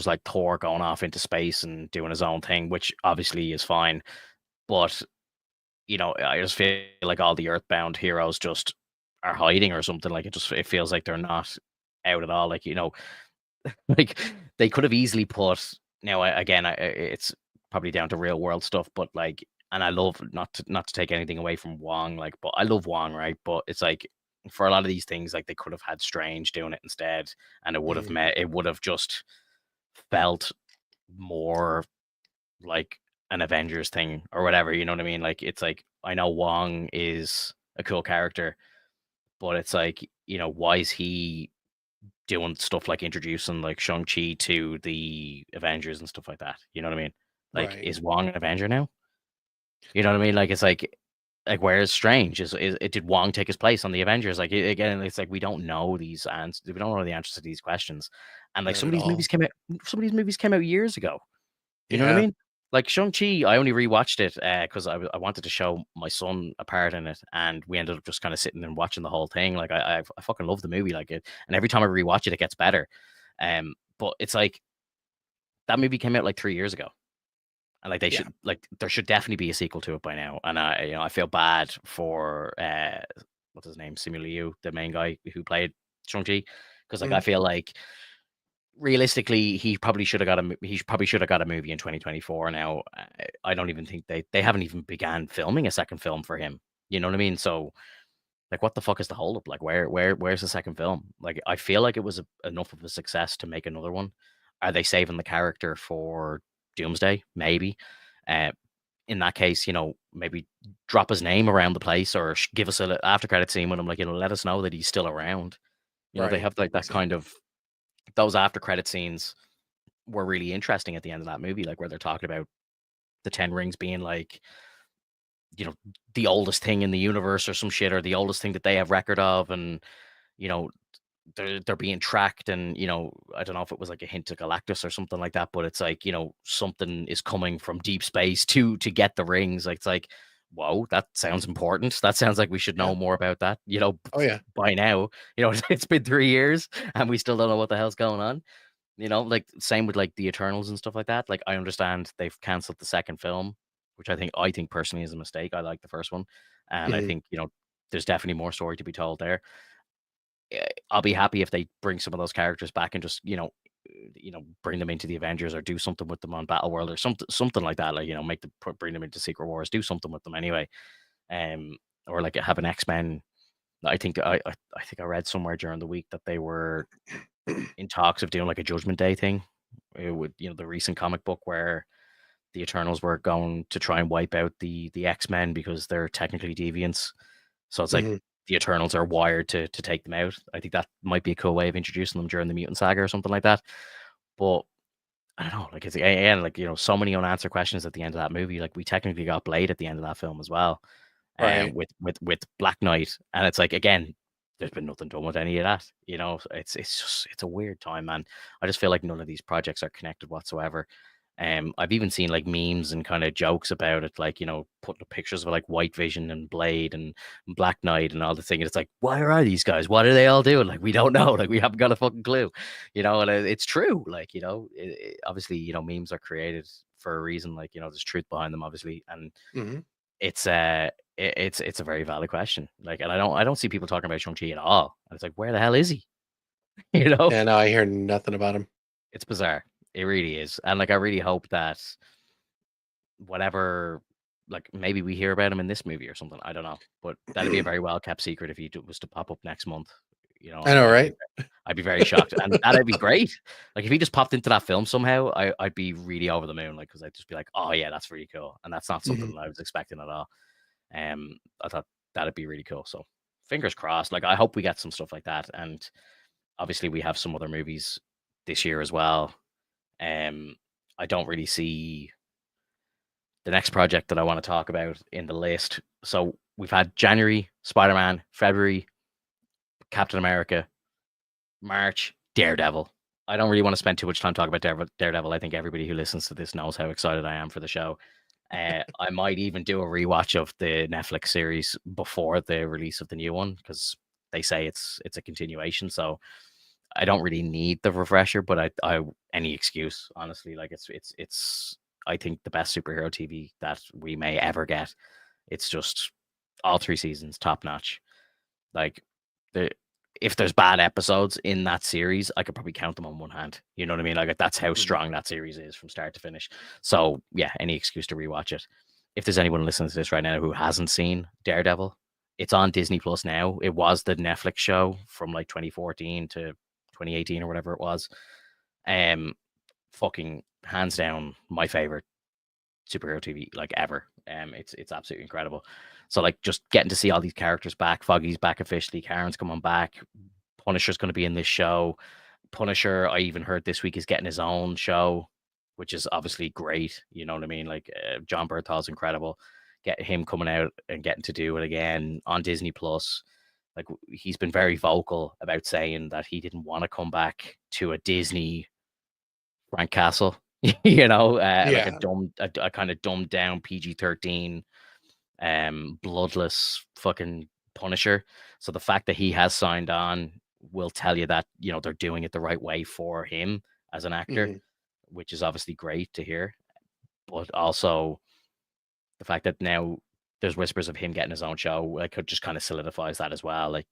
like Thor going off into space and doing his own thing, which obviously is fine. But I just feel like all the Earthbound heroes just are hiding or something. Like it feels like they're not out at all. Like like they could have easily put. Now, again, it's probably down to real world stuff, but like, and I love not to take anything away from Wong, like, but I love Wong, right? But it's like for a lot of these things, like they could have had Strange doing it instead, and Mhm. it would have just felt more like an Avengers thing or whatever, you know what I mean? Like it's like I know Wong is a cool character, but it's like, why is he doing stuff like introducing like Shang-Chi to the Avengers and stuff like that? You know what I mean? Like, Right. is Wong an Avenger now? You know what I mean? Like it's like where's Strange? Did Wong take his place on the Avengers? Like again, it's like we don't know these answers. We don't know the answers to these questions. And like Not at all. some of these movies came out years ago. You know what I Yeah. mean? Like Shang-Chi, I only rewatched it because I wanted to show my son a part in it, and we ended up just kind of sitting and watching the whole thing. Like I fucking love the movie, like it, and every time I rewatch it, it gets better. But it's like that movie came out like 3 years ago, and like Yeah. there should definitely be a sequel to it by now. And I feel bad for what's his name, Simu Liu, the main guy who played Shang-Chi, because like I Mhm. feel like realistically, he probably should have got a movie in 2024 now. I don't even think they haven't even began filming a second film for him. You know what I mean? So, like, what the fuck is the holdup? Like, where's the second film? Like, I feel like it was enough of a success to make another one. Are they saving the character for Doomsday? Maybe. Uh, in that case, maybe drop his name around the place, or give us a after credit scene with him. Like, let us know that he's still around. They Right. have like that kind Exactly. of those after credit scenes were really interesting at the end of that movie, like where they're talking about the Ten Rings being like, you know, the oldest thing in the universe or some shit, or the oldest thing that they have record of, and you know, they're being tracked, and I don't know if it was like a hint to Galactus or something like that, but it's like something is coming from deep space to get the rings. Like it's like, whoa, that sounds important. That sounds like we should Yeah. know more about that. Oh yeah. By now, it's been 3 years and we still don't know what the hell's going on. Like same with like the Eternals and stuff like that. Like I understand they've canceled the second film, which I think personally is a mistake. I like the first one, and I Mhm. think there's definitely more story to be told there. I'll be happy if they bring some of those characters back and just bring them into the Avengers, or do something with them on Battle World, or something like that. Like make them bring them into Secret Wars, do something with them anyway. Um, or like have an X-Men. I think I read somewhere during the week that they were in talks of doing like a Judgment Day thing, with the recent comic book where the Eternals were going to try and wipe out the X-Men because they're technically deviants. So it's like Mhm. the Eternals are wired to take them out. I think that might be a cool way of introducing them during the Mutant Saga or something like that. But I don't know, like it's again like so many unanswered questions at the end of that movie. Like we technically got Blade at the end of that film as well, Right. with Black Knight, and it's like again, there's been nothing done with any of that. It's a weird time, man. I just feel like none of these projects are connected whatsoever. I've even seen like memes and kind of jokes about it, like putting up pictures of like White Vision and Blade and Black Knight and all the thing. And it's like, why are these guys? What are they all doing? Like, we don't know. Like, we haven't got a fucking clue, And it's true. Like, obviously, memes are created for a reason. Like, there's truth behind them, obviously, and Hmm. it's it's a very valid question. Like, and I don't see people talking about Shang-Chi at all. And it's like, where the hell is he? You know, Yeah, no, I hear nothing about him. it's bizarre. It really is. And like, I really hope that whatever, like maybe we hear about him in this movie or something. I don't know, but that'd be a very well kept secret if he was to pop up next month. I know, right? I'd be very shocked, and that'd be great. Like if he just popped into that film somehow, I'd be really over the moon. Like because I'd just be like, oh yeah, that's really cool, and that's not something Hmm. that I was expecting at all. I thought that'd be really cool. So fingers crossed. Like I hope we get some stuff like that, and obviously we have some other movies this year as well. I don't really see the next project that I want to talk about in the list. So we've had January, Spider-Man, February, Captain America, March, Daredevil. I don't really want to spend too much time talking about Daredevil. I think everybody who listens to this knows how excited I am for the show. I might even do a rewatch of the Netflix series before the release of the new one because they say it's a continuation. So I don't really need the refresher, but I any excuse honestly. Like it's I think the best superhero TV that we may ever get. It's just all 3 seasons top notch. Like the if there's bad episodes in that series, I could probably count them on one hand. You know what I mean? Like that's how Hmm. strong that series is from start to finish. So yeah, any excuse to rewatch it. If there's anyone listening to this right now who hasn't seen Daredevil, it's on Disney Plus now. It was the Netflix show from like 2014 to 2018 or whatever it was. Um, fucking hands down my favorite superhero TV like ever. It's absolutely incredible. So like just getting to see all these characters back. Foggy's back officially. Karen's coming back. Punisher's going to be in this show. Punisher, I even heard this week is getting his own show, which is obviously great. You know what I mean? Like John Berthal's incredible. Get him coming out and getting to do it again on Disney Plus. Like he's been very vocal about saying that he didn't want to come back to a Disney Frank Castle, like Yeah. a kind of dumbed down PG-13, bloodless fucking Punisher. So the fact that he has signed on will tell you that they're doing it the right way for him as an actor, Hmm. which is obviously great to hear. But also the fact that now there's whispers of him getting his own show, like, it just kind of solidifies that as well. Like,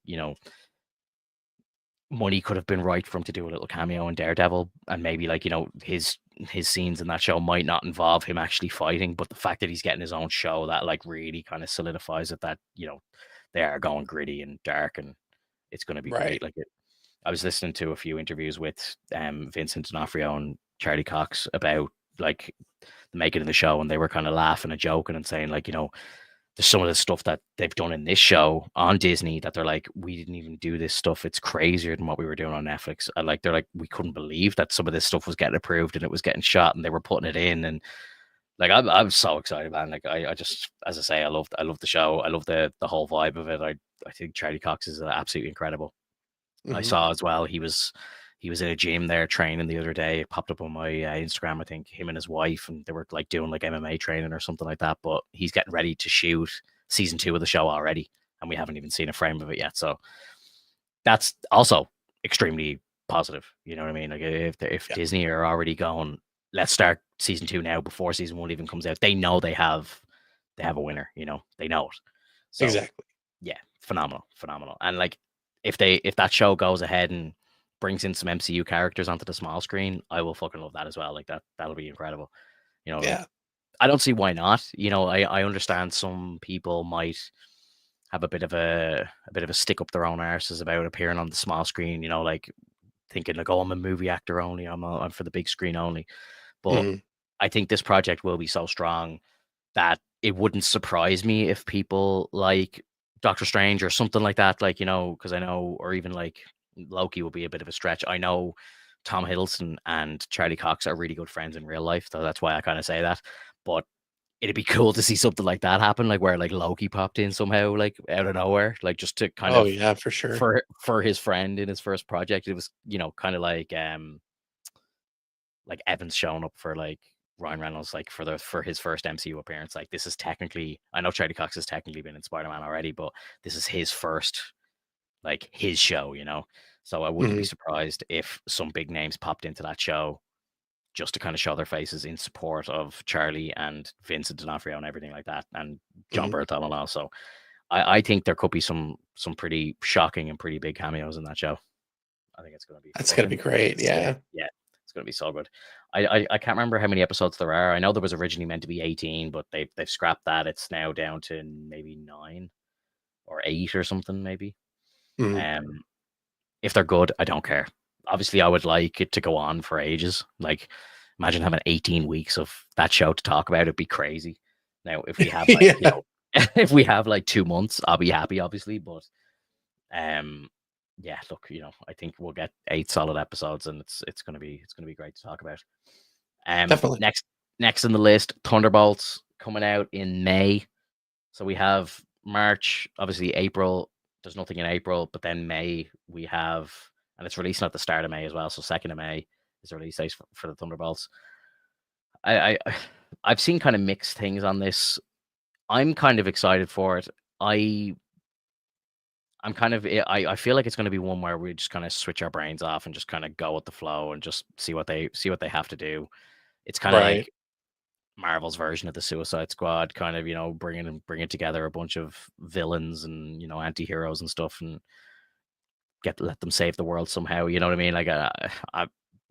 money could have been right for him to do a little cameo in Daredevil, and maybe like his scenes in that show might not involve him actually fighting, but the fact that he's getting his own show that like really kind of solidifies it that they are going gritty and dark, and it's going to be Right. great. I was listening to a few interviews with Vincent D'Onofrio and Charlie Cox about like the making of the show, and they were kind of laughing and joking and saying like there's some of the stuff that they've done in this show on Disney that they're like, we didn't even do this stuff. It's crazier than what we were doing on Netflix. And like, they're like, we couldn't believe that some of this stuff was getting approved and it was getting shot and they were putting it in. And like, I'm so excited, man. Like, I just, as I say, I love the show. I love the whole vibe of it. I think Charlie Cox is absolutely incredible. I Hmm. saw as well he was in a gym there training the other day. It popped up on my Instagram. I think him and his wife, and they were like doing like MMA training or something like that. But he's getting ready to shoot season 2 of the show already, and we haven't even seen a frame of it yet. So that's also extremely positive. You know what I mean? Like if Yeah. Disney are already going, let's start season 2 now before season 1 even comes out. They know they have a winner. They know it. So Exactly. yeah, phenomenal. And like if that show goes ahead and brings in some MCU characters onto the small screen, I will fucking love that as well. Like that'll be incredible. Like Yeah. I don't see why not. I understand some people might have a bit of a stick up their own arses about appearing on the small screen, like thinking like, oh, I'm a movie actor only, I'm for the big screen only. But Hmm. I think this project will be so strong that it wouldn't surprise me if people like Doctor Strange or something like that, like, because I know, or even like Loki will be a bit of a stretch. I know Tom Hiddleston and Charlie Cox are really good friends in real life, so that's why I kind of say that. But it'd be cool to see something like that happen, like where like Loki popped in somehow, like out of nowhere, like just to kind Oh of yeah, for sure. for his friend in his first project. It was, kind of like Evans showing up for like Ryan Reynolds, like for his first MCU appearance. Like this is technically, I know Charlie Cox has technically been in Spider-Man already, but this is his first, like his show, you know. So I wouldn't be surprised if some big names popped into that show just to kind of show their faces in support of Charlie and Vincent D'Onofrio and everything like that, and John Bernthal and all. So I think there could be some pretty shocking and pretty big cameos in that show. I think it's going to be. That's going to be great. Yeah. Yeah. It's going to be so good. I can't remember how many episodes there are. I know there was originally meant to be 18, but they've scrapped that. It's now down to maybe 9 or 8 or something, maybe. If they're good, I don't care. Obviously, I would like it to go on for ages. Like, imagine having 18 weeks of that show to talk about. It'd be crazy. Now, if we have like, you know, if we have like 2 months, I'll be happy, obviously. But yeah, look, you know, I think we'll get 8 solid episodes, and it's gonna be great to talk about. Definitely. Next in the list, Thunderbolts coming out in May. So we have March, obviously April. There's nothing in April, but then May we have, and it's releasing at the start of May as well. So 2nd of May is the release date for the Thunderbolts. I've seen kind of mixed things on this. I'm kind of excited for it. I feel like it's going to be one where we just kind of switch our brains off and just kind of go with the flow and just see what they have to do. It's kind of like Marvel's version of the Suicide Squad, kind of, you know, bringing together a bunch of villains and, you know, anti-heroes and stuff, and let them save the world somehow. You know what I mean? Like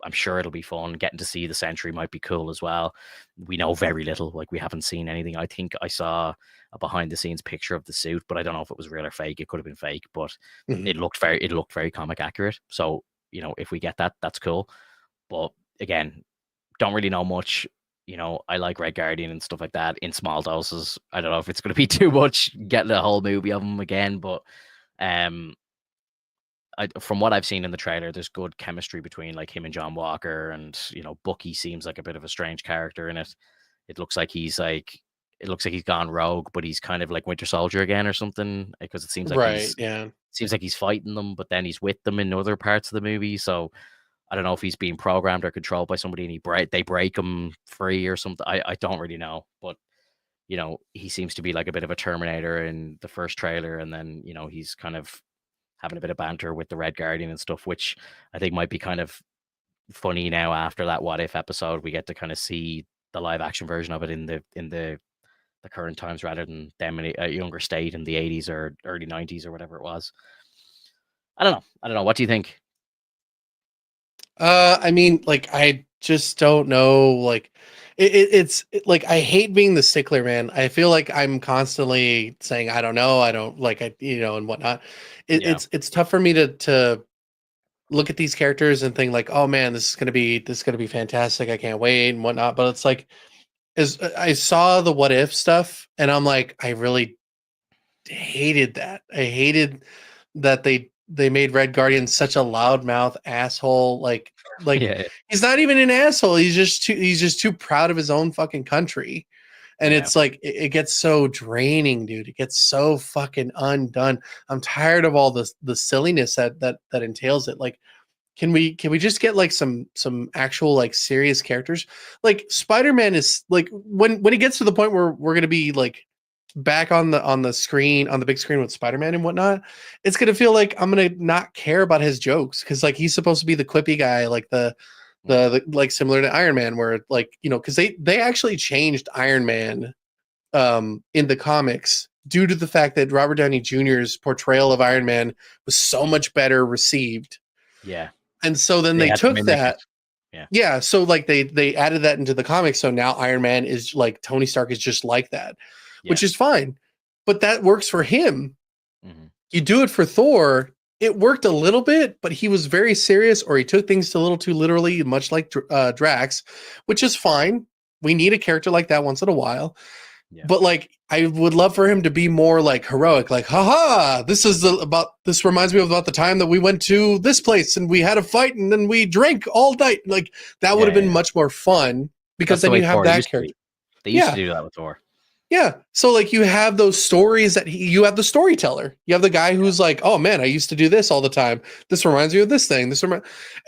I'm sure it'll be fun. Getting to see the Sentry might be cool as well. We know very little. Like, we haven't seen anything. I think I saw a behind the scenes picture of the suit, but I don't know if it was real or fake. It could have been fake, but it looked very comic accurate. So, you know, if we get that, that's cool. But again, don't really know much. You know, I like Red Guardian and stuff like that in small doses. I don't know if it's going to be too much getting a whole movie of them again, but from what I've seen in the trailer, there's good chemistry between like him and John Walker, and, you know, Bucky seems like a bit of a strange character in it. It looks like he's gone rogue, but he's kind of like Winter Soldier again or something, because it seems like he's fighting them, but then he's with them in other parts of the movie. So I don't know if he's being programmed or controlled by somebody, and they break him free or something. I don't really know, but, you know, he seems to be like a bit of a Terminator in the first trailer, and then, you know, he's kind of having a bit of banter with the Red Guardian and stuff, which I think might be kind of funny now after that What If episode. We get to kind of see the live action version of it in the current times, rather than them in a younger state in the 80s or early 90s or whatever it was. I don't know. What do you think? I mean, like, I just don't know. Like, it's like, I hate being the stickler, man. I feel like I'm constantly saying, I don't know, I don't like, you know, and whatnot. It's tough for me to look at these characters and think like, oh man, this is gonna be fantastic. I can't wait and whatnot. But it's like, as I saw the What If stuff, and I'm like, I really hated that. I hated that they made Red Guardian such a loudmouth asshole. Like he's not even an asshole. He's just too proud of his own fucking country. And it's like, it gets so draining, dude. It gets so fucking undone. I'm tired of all the silliness that entails it. Like, can we just get like some actual like serious characters? Like, Spider-Man is like, when he gets to the point where we're gonna be like back on the screen, on the big screen with Spider-Man and whatnot, it's gonna feel like I'm gonna not care about his jokes, because like, he's supposed to be the quippy guy, like the like similar to Iron Man, where like, you know, because they actually changed Iron Man in the comics due to the fact that Robert Downey Jr.'s portrayal of Iron Man was so much better received. Yeah. And so then they took that. Yeah. So like they added that into the comics. So now Iron Man is like, Tony Stark is just like that, which is fine. But that works for him. You do it for Thor, it worked a little bit, but he was very serious, or he took things a little too literally, much like Drax, which is fine. We need a character like that once in a while. But like, I would love for him to be more like heroic, like, haha, this reminds me about the time that we went to this place and we had a fight and then we drank all night. Like, that would have been much more fun, because then you have that character. They used to do that with Thor. Yeah. So like, you have those stories that you have the storyteller. You have the guy who's like, oh man, I used to do this all the time. This reminds me of this thing.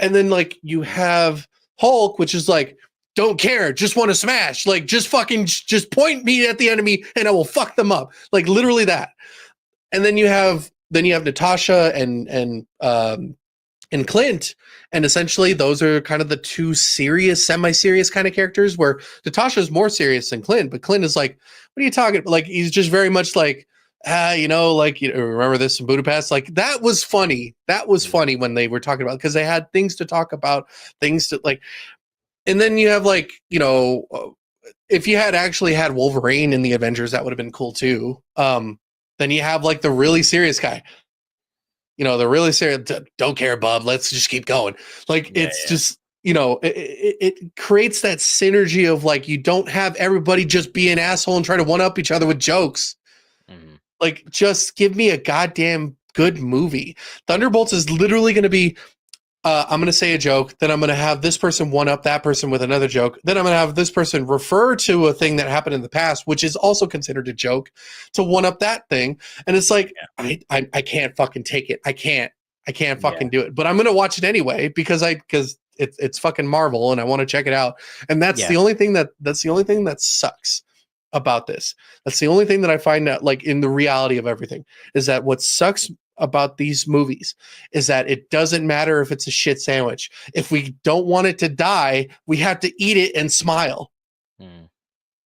And then like, you have Hulk, which is like, don't care, just want to smash. Like, just fucking, just point me at the enemy and I will fuck them up. Like, literally that. And then you have Natasha and Clint, and essentially those are kind of the two serious, semi-serious kind of characters. Where Natasha's more serious than Clint, but Clint is like, what are you talking about? Like, he's just very much like, remember this in Budapest? Like, that was funny. That was funny when they were talking about, because they had things to talk about, things to like. And then you have like, if you had actually had Wolverine in the Avengers, that would have been cool too. Then you have like the really serious guy. The really serious, don't care, bub. Let's just keep going. Like, just, it creates that synergy of like, you don't have everybody just be an asshole and try to one up each other with jokes. Mm-hmm. Like, just give me a goddamn good movie. Thunderbolts is literally going to be, I'm going to say a joke, then I'm going to have this person one up that person with another joke. Then I'm going to have this person refer to a thing that happened in the past, which is also considered a joke, to one up that thing. And it's like, I can't fucking take it. I can't fucking do it. But I'm going to watch it anyway because it's fucking Marvel and I want to check it out. And that's the only thing that sucks about this. That's the only thing that I find out, like, in the reality of everything, is that what sucks about these movies is that it doesn't matter if it's a shit sandwich. If we don't want it to die, we have to eat it and smile.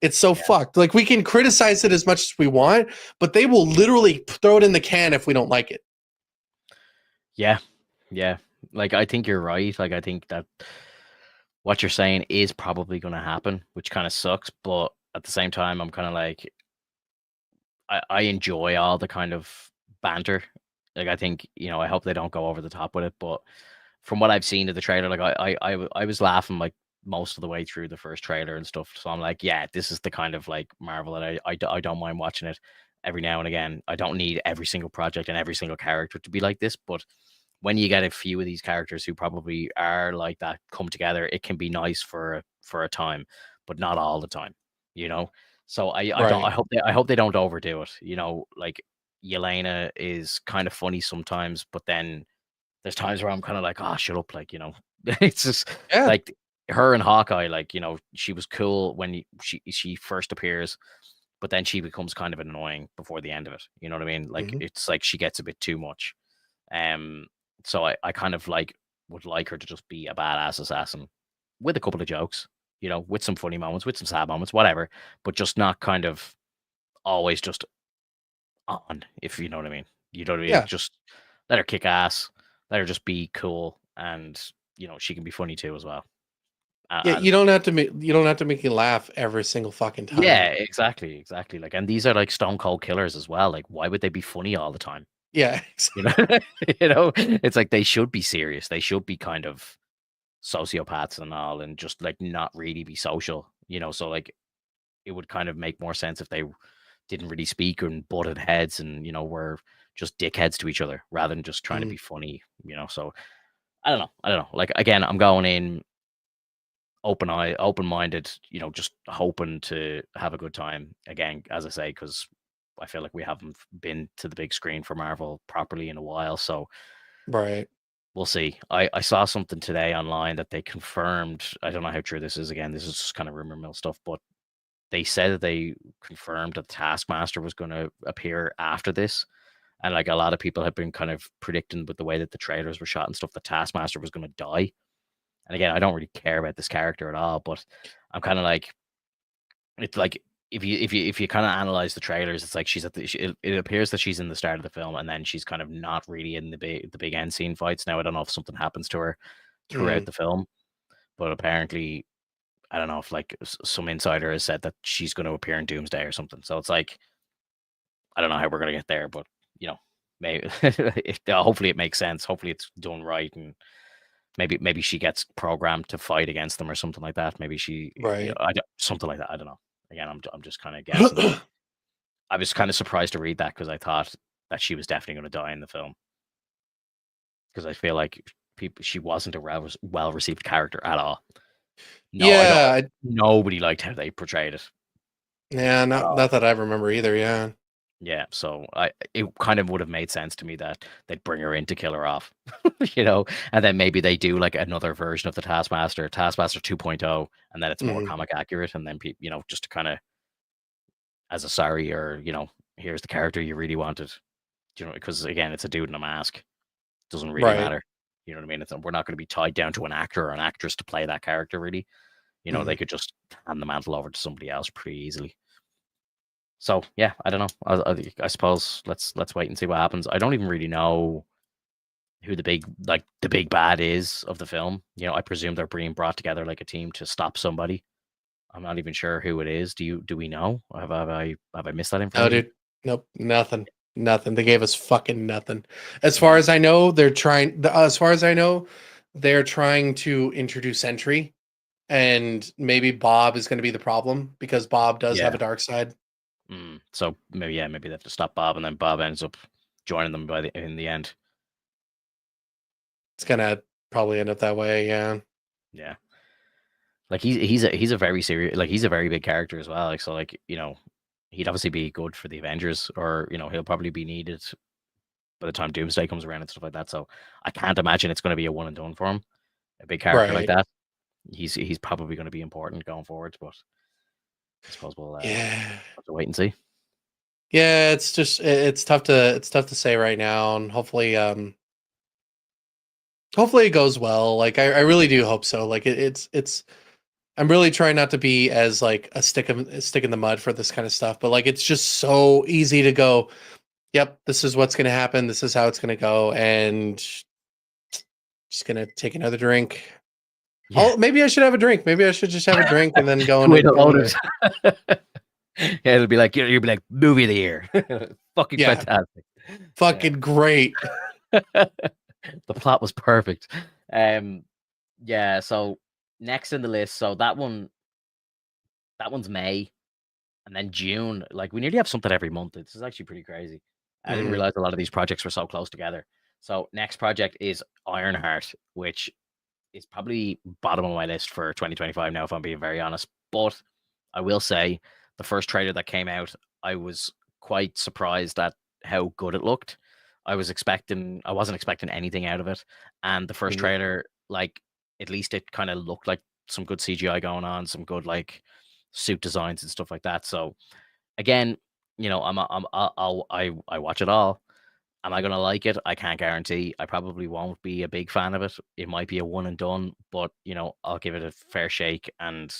It's so fucked. Like, we can criticize it as much as we want, but they will literally throw it in the can if we don't like it. Yeah. Like, I think you're right. Like, I think that what you're saying is probably going to happen, which kind of sucks. But at the same time, I'm kind of like, I enjoy all the kind of banter. Like, I think, I hope they don't go over the top with it. But from what I've seen of the trailer, like, I was laughing like most of the way through the first trailer and stuff. So I'm like, yeah, this is the kind of like Marvel that I don't mind watching it every now and again. I don't need every single project and every single character to be like this. But when you get a few of these characters who probably are like that come together, it can be nice for a time, but not all the time, So I hope they don't overdo it. Like, Yelena is kind of funny sometimes, but then there's times where I'm kind of like, oh, shut up. Like, it's just like her and Hawkeye, like, she was cool when she first appears, but then she becomes kind of annoying before the end of it. You know what I mean? Like, it's like she gets a bit too much. So I kind of like would like her to just be a badass assassin with a couple of jokes, with some funny moments, with some sad moments, whatever, but just not kind of always just on, if you know what I mean. You know what I mean? Yeah. Just let her kick ass, let her just be cool, and she can be funny too as well. Yeah, you don't have to make you laugh every single fucking time. Yeah, exactly. Like, and these are like stone cold killers as well. Like, why would they be funny all the time? Yeah, exactly. It's like they should be serious. They should be kind of sociopaths and all, and just like not really be social. So like, it would kind of make more sense if they didn't really speak and butted heads and were just dickheads to each other rather than just trying to be funny. So I don't know. Like, again, I'm going in open-minded, just hoping to have a good time again, as I say, because I feel like we haven't been to the big screen for Marvel properly in a while. So right, we'll see. I saw something today online that they confirmed. I don't know how true this is. Again, this is just kind of rumor mill stuff, but they said that they confirmed that Taskmaster was going to appear after this. And like, a lot of people have been kind of predicting with the way that the trailers were shot and stuff, that Taskmaster was going to die. And again, I don't really care about this character at all, but I'm kind of like, it's like, if you kind of analyze the trailers, it's like she's at it appears that she's in the start of the film, and then she's kind of not really in the big end scene fights. Now, I don't know if something happens to her throughout the film, but apparently, I don't know if like some insider has said that she's going to appear in Doomsday or something. So it's like, I don't know how we're going to get there, but maybe hopefully it makes sense. Hopefully it's done right, and maybe she gets programmed to fight against them or something like that. Maybe she, right, something like that. I don't know. Again, I'm just kind of guessing. I was kind of surprised to read that because I thought that she was definitely going to die in the film, because I feel like she wasn't a well received character at all. No, nobody liked how they portrayed it. Yeah, not that I remember either. Yeah, Yeah, so it kind of would have made sense to me that they'd bring her in to kill her off, you know, and then maybe they do like another version of the Taskmaster 2.0, and then it's more Mhm. comic accurate, and then you know, just to kind of as a sorry, or you know, here's the character you really wanted, you know, because again, it's a dude in a mask, doesn't really Right. matter, you know what I mean? We're not going to be tied down to an actor or an actress to play that character, really. You know, Mhm. they could just hand the mantle over to somebody else pretty easily. So yeah, I don't know. I suppose let's wait and see what happens. I don't even really know who the big bad is of the film. You know, I presume they're being brought together like a team to stop somebody. I'm not even sure who it is. Do we know? Have I missed that No, information? dude. Nope. Nothing. Nothing. They gave us fucking nothing. As far Yeah, as I know, as far as I know, they're trying to introduce Sentry, and maybe Bob is going to be the problem because Bob does have yeah. a dark side. So maybe they have to stop Bob, and then Bob ends up joining them in the end. It's gonna probably end up that way. Yeah. Yeah, like he's a very serious, like he's a very big character as well. Like so, like you know, he'd obviously be good for the Avengers, or you know, he'll probably be needed by the time Doomsday comes around and stuff like that. So I can't imagine it's going to be a one and done for him. A big character like Right. that, he's probably going to be important going forward. But I suppose we'll Yeah. have to wait and see. Yeah. It's just it's tough to say right now, and hopefully it goes well. Like I really do hope so. Like it's I'm really trying not to be as like a stick in the mud for this kind of stuff, but like it's just so easy to go, yep, this is what's gonna happen, this is how it's gonna go, and just gonna take another drink. Yeah, Oh, maybe I should have a drink. Maybe I should just have a drink and then go wait into to go load into it. Yeah, it'll be like you'll be like movie of the year, fucking yeah, fantastic. Yeah, fucking great. the plot was perfect. Um, yeah. So next in the list, so that one's May, and then June. Like we nearly have something every month. This is actually pretty crazy. I didn't Mhm. realize a lot of these projects were so close together. So next project is Ironheart, which is probably bottom of my list for 2025 now, if I'm being very honest. But I will say the first trailer that came out, I was quite surprised at how good it looked. I wasn't expecting anything out of it. And the first Mhm. trailer, like, at least it kind of looked like some good CGI going on, some good, like, suit designs and stuff like that. So, again, you know, I watch it all. Am I gonna like it? I can't guarantee. I probably won't be a big fan of it. It might be a one and done, but you know, I'll give it a fair shake and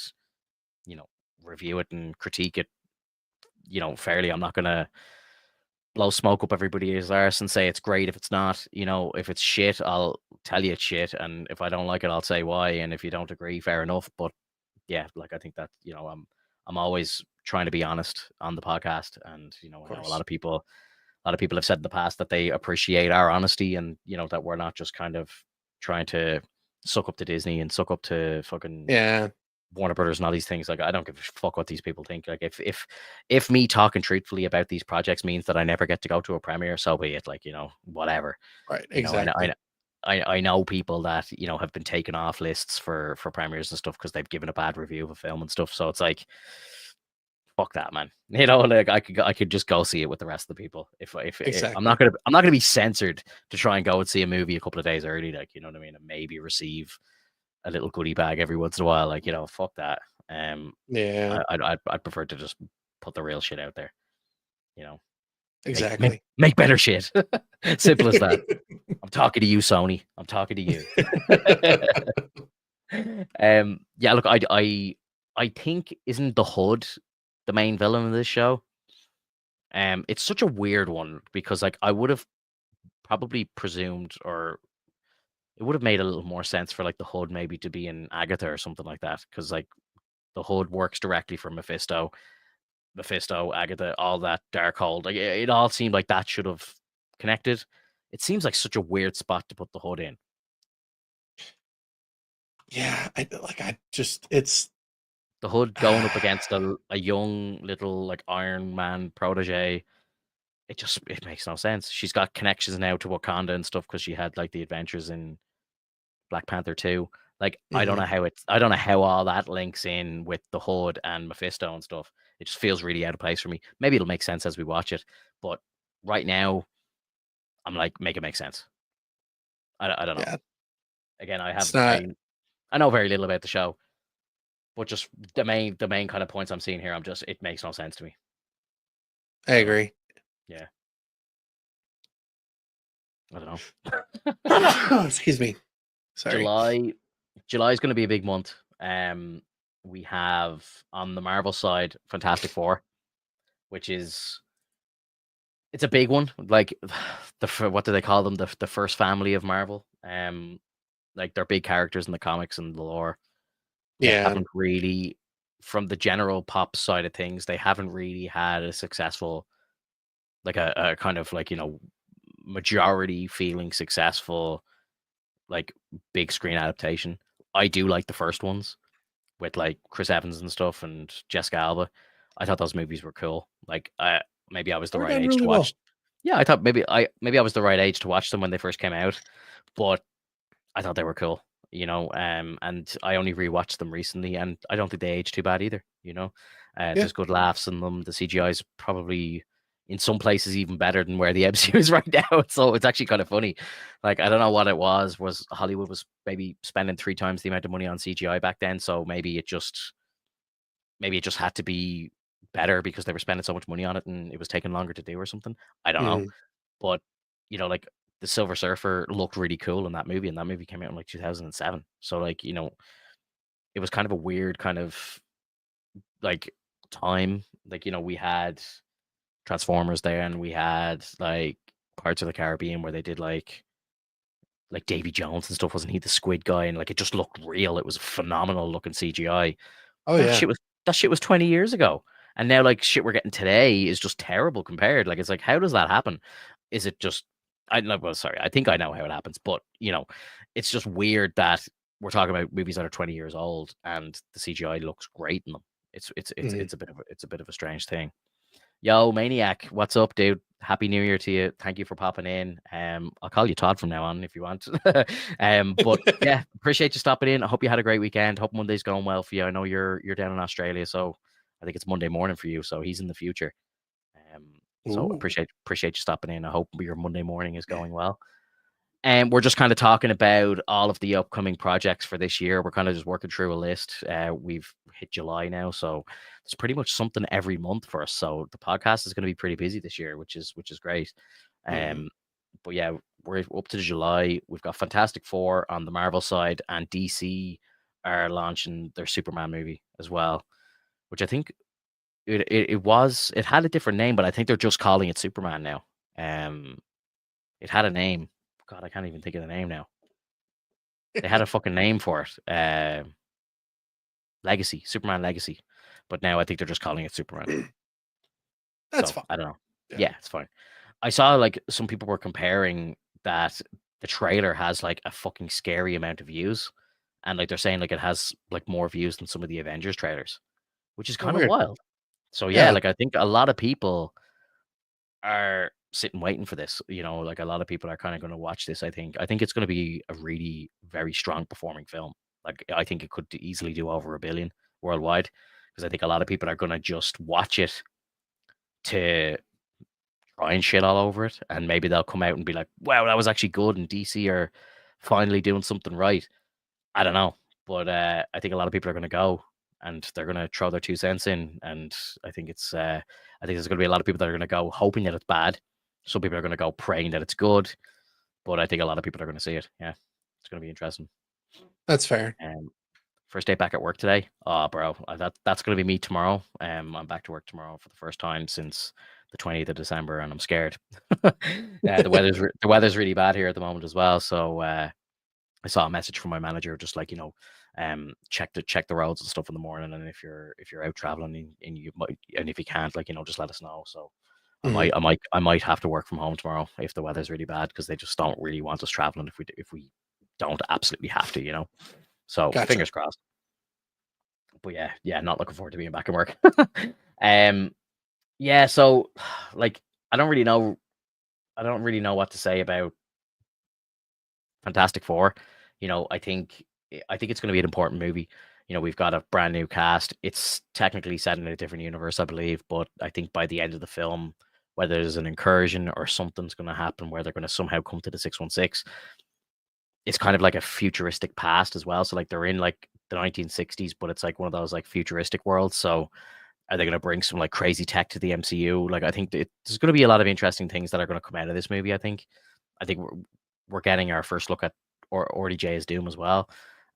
you know, review it and critique it, you know, fairly. I'm not gonna blow smoke up everybody's arse and say it's great if it's not. You know, if it's shit, I'll tell you it's shit, and if I don't like it, I'll say why. And if you don't agree, fair enough. But yeah, like I think that you know, I'm always trying to be honest on the podcast, and you know, Of I know course. a lot of people have said in the past that they appreciate our honesty, and you know that we're not just kind of trying to suck up to Disney and suck up to fucking Yeah. Warner Brothers and all these things. Like I don't give a fuck what these people think. Like if me talking truthfully about these projects means that I never get to go to a premiere, so be it. Like you know, whatever. Right. You know, Exactly. I know people that you know have been taken off lists for premieres and stuff because they've given a bad review of a film and stuff. So it's like fuck that, man. You know, like I could just go see it with the rest of the people. If Exactly. I'm not gonna be censored to try and go and see a movie a couple of days early, like you know what I mean, and maybe receive a little goodie bag every once in a while. Like you know, fuck that. Yeah. I'd prefer to just put the real shit out there. You know, Exactly. make better shit. Simple as that. I'm talking to you, Sony. I'm talking to you. Yeah, look, I think isn't the Hood the main villain of this show? It's such a weird one because like I would have probably presumed or it would have made a little more sense for like the Hood maybe to be in Agatha or something like that because like the Hood works directly for Mephisto, Agatha, all that Darkhold. Like it all seemed like that should have connected. It seems like such a weird spot to put the Hood in. Yeah. I just it's The Hood going up against a young little like Iron Man protege. It makes no sense. She's got connections now to Wakanda and stuff because she had like the adventures in Black Panther 2. Like I don't know how all that links in with the Hood and Mephisto and stuff. It just feels really out of place for me. Maybe it'll make sense as we watch it, but right now I'm like, make it make sense. I don't know. Yeah, Again, it's not. I know very little about the show, but just the main kind of points I'm seeing here, it makes no sense to me. I So agree. yeah, I don't know. Excuse me. Sorry. July is going to be a big month. We have on the Marvel side Fantastic Four, which is it's a big one. Like what do they call them? The first family of Marvel. Like they're big characters in the comics and the lore. They Yeah. haven't really, from the general pop side of things, they haven't really had a successful, like a kind of like majority feeling successful, like big screen adaptation. I do like the first ones with like Chris Evans and stuff and Jessica Alba. I thought those movies were cool. Like maybe I was the They were right done age to really well. watch. Yeah, I thought maybe I was the right age to watch them when they first came out, but I thought they were cool, and I only rewatched them recently, and I don't think they aged too bad either. Yeah. There's good laughs in them. The CGI is probably in some places even better than where the MCU is right now. So it's actually kind of funny. Like I don't know what it was. Was Hollywood was maybe spending 3 times the amount of money on CGI back then? So maybe it just had to be better because they were spending so much money on it and it was taking longer to do or something. I don't know, Mhm. but like the Silver Surfer looked really cool in that movie, and that movie came out in like 2007. So like it was kind of a weird kind of like time. Like we had Transformers there, and we had like Parts of the Caribbean where they did like Davy Jones and stuff. Wasn't he the squid guy? And like it just looked real. It was phenomenal looking CGI. Oh That yeah. shit was that shit was 20 years ago. And now like shit we're getting today is just terrible compared. Like it's like how does that happen? Is it just I know well sorry, I think I know how it happens, but it's just weird that we're talking about movies that are 20 years old and the CGI looks great in them. Mhm. It's a bit of a strange thing. Yo, Maniac, what's up, dude? Happy New Year to you. Thank you for popping in. I'll call you Todd from now on if you want. But yeah, appreciate you stopping in. I hope you had a great weekend. Hope Monday's going well for you. I know you're down in Australia, so I think it's Monday morning for you. So he's in the future. Um, so Ooh. appreciate you stopping in. I hope your Monday morning is going well. And we're just kind of talking about all of the upcoming projects for this year. We're kind of just working through a list. We've hit July now, so it's pretty much something every month for us. So the podcast is going to be pretty busy this year, which is great. Mhm. Um, but yeah, we're up to July. We've got Fantastic Four on the Marvel side, and DC are launching their Superman movie as well, which I think it had a different name, but I think they're just calling it Superman now. Um, it had a name. God, I can't even think of the name now. They had a fucking name for it. Legacy, Superman Legacy. But now I think they're just calling it Superman. That's So fine. I don't know. Yeah. Yeah, it's fine. I saw like some people were comparing that the trailer has like a fucking scary amount of views. And like they're saying like it has like more views than some of the Avengers trailers, which is Oh, kind of weird. wild. So yeah, Yeah. like I think a lot of people are sitting waiting for this. Like a lot of people are kind of going to watch this. I think it's going to be a really very strong performing film. Like I think it could easily do over 1 billion worldwide because I think a lot of people are going to just watch it to try and shit all over it, and maybe they'll come out and be like, "Wow, that was actually good," and DC are finally doing something right. I don't know, but I think a lot of people are going to go and they're going to throw their 2 cents in, and I think there's going to be a lot of people that are going to go hoping that it's bad. Some people are going to go praying that it's good, but I think a lot of people are going to see it. Yeah, it's going to be interesting. That's fair. Um, First day back at work today. Oh, bro, that's going to be me tomorrow. I'm back to work tomorrow for the first time since the 20th of December, and I'm scared. The weather's really bad here at the moment as well, so. I saw a message from my manager, just like check the roads and stuff in the morning, and if you're out traveling and you might, and if you can't, like just let us know. So Mhm. I might have to work from home tomorrow if the weather's really bad because they just don't really want us traveling if we don't absolutely have to. So Gotcha. fingers crossed. But yeah, not looking forward to being back in work. um, yeah, so like I don't really know. I don't really know what to say about Fantastic Four. I think I think it's going to be an important movie. We've got a brand new cast. It's technically set in a different universe, I believe, but I think by the end of the film, whether there's an incursion or something's going to happen where they're going to somehow come to the 616, it's kind of like a futuristic past as well. So like they're in like the 1960s, but it's like one of those like futuristic worlds. So are they going to bring some like crazy tech to the MCU? Like I think there's going to be a lot of interesting things that are going to come out of this movie. I think we're getting our first look at RDJ as Doom as well,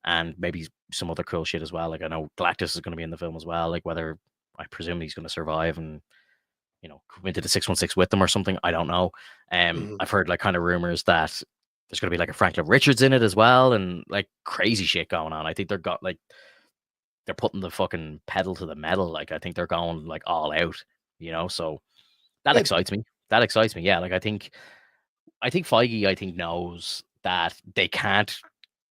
and maybe some other cool shit as well. Like I know Galactus is going to be in the film as well. Like whether I presume he's going to survive and come into the 616 with them or something. I don't know. I've heard like kind of rumors that there's going to be like a Franklin Richards in it as well, and like crazy shit going on. I think they're putting the fucking pedal to the metal. Like I think they're going like all out. So that Good. excites me. That excites me. Yeah, like I think Feige knows that they can't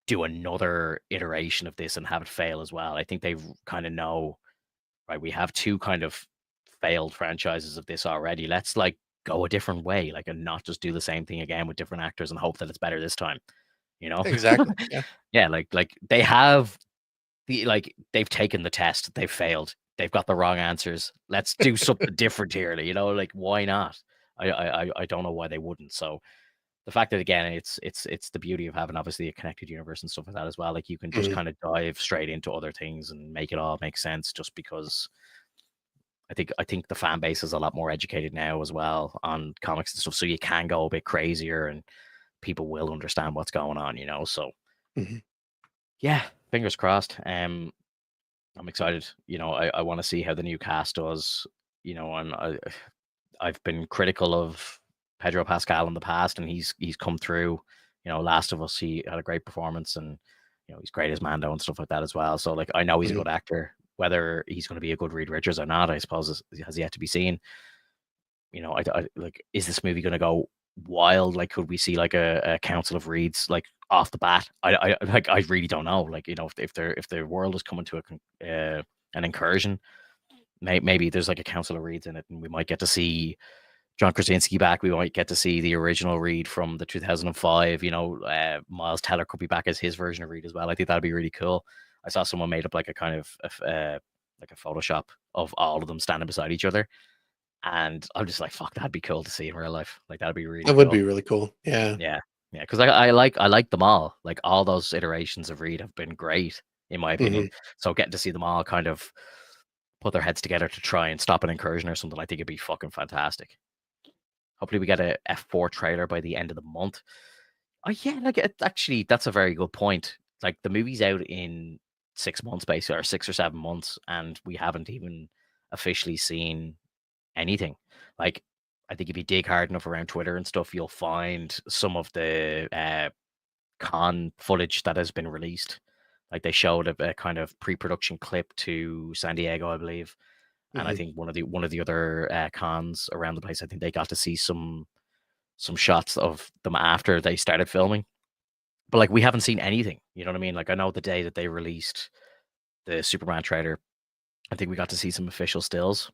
do another iteration of this and have it fail as well. I think they kind of know, right? We have two kind of failed franchises of this already. Let's like go a different way, like, and not just do the same thing again with different actors and hope that it's better this time. You know? Exactly. Yeah. Yeah, like they have they've taken the test, they've failed, they've got the wrong answers. Let's do something different here. Like why not? I don't know why they wouldn't. So the fact that again, it's the beauty of having obviously a connected universe and stuff like that as well. Like you can just kind of dive straight into other things and make it all make sense. Just because I think the fan base is a lot more educated now as well on comics and stuff, so you can go a bit crazier and people will understand what's going on. So Mhm. yeah, fingers crossed. I'm excited. I want to see how the new cast does. And I've been critical of Pedro Pascal in the past, and he's come through. Last of Us, he had a great performance, and he's great as Mando and stuff like that as well. So like, I know he's a good actor. Whether he's going to be a good Reed Richards or not, I suppose has yet to be seen. I like, is this movie going to go wild? Like, could we see like a Council of Reeds like off the bat? I really don't know. Like, if the world is coming to an incursion, maybe there's like a Council of Reeds in it, and we might get to see John Krasinski back. We might get to see the original Reed from the 2005. Miles Teller could be back as his version of Reed as well. I think that'd be really cool. I saw someone made up like a kind of like a Photoshop of all of them standing beside each other, and I'm just like, fuck, that'd be cool to see in real life. Like that'd be really That would cool. be really cool. Yeah. Yeah, yeah, because I like them all. Like all those iterations of Reed have been great in my opinion. So getting to see them all kind of put their heads together to try and stop an incursion or something, I think it'd be fucking fantastic. Hopefully, we get a F4 trailer by the end of the month. Oh yeah, like actually, that's a very good point. Like the movie's out in 6 months, basically, or 6 or 7 months, and we haven't even officially seen anything. Like, I think if you dig hard enough around Twitter and stuff, you'll find some of the con footage that has been released. Like they showed a kind of pre-production clip to San Diego, I believe, and I think one of the other cons around the place, I think they got to see some shots of them after they started filming. But like we haven't seen anything. You know what I mean? Like I know the day that they released the Superman trailer, I think we got to see some official stills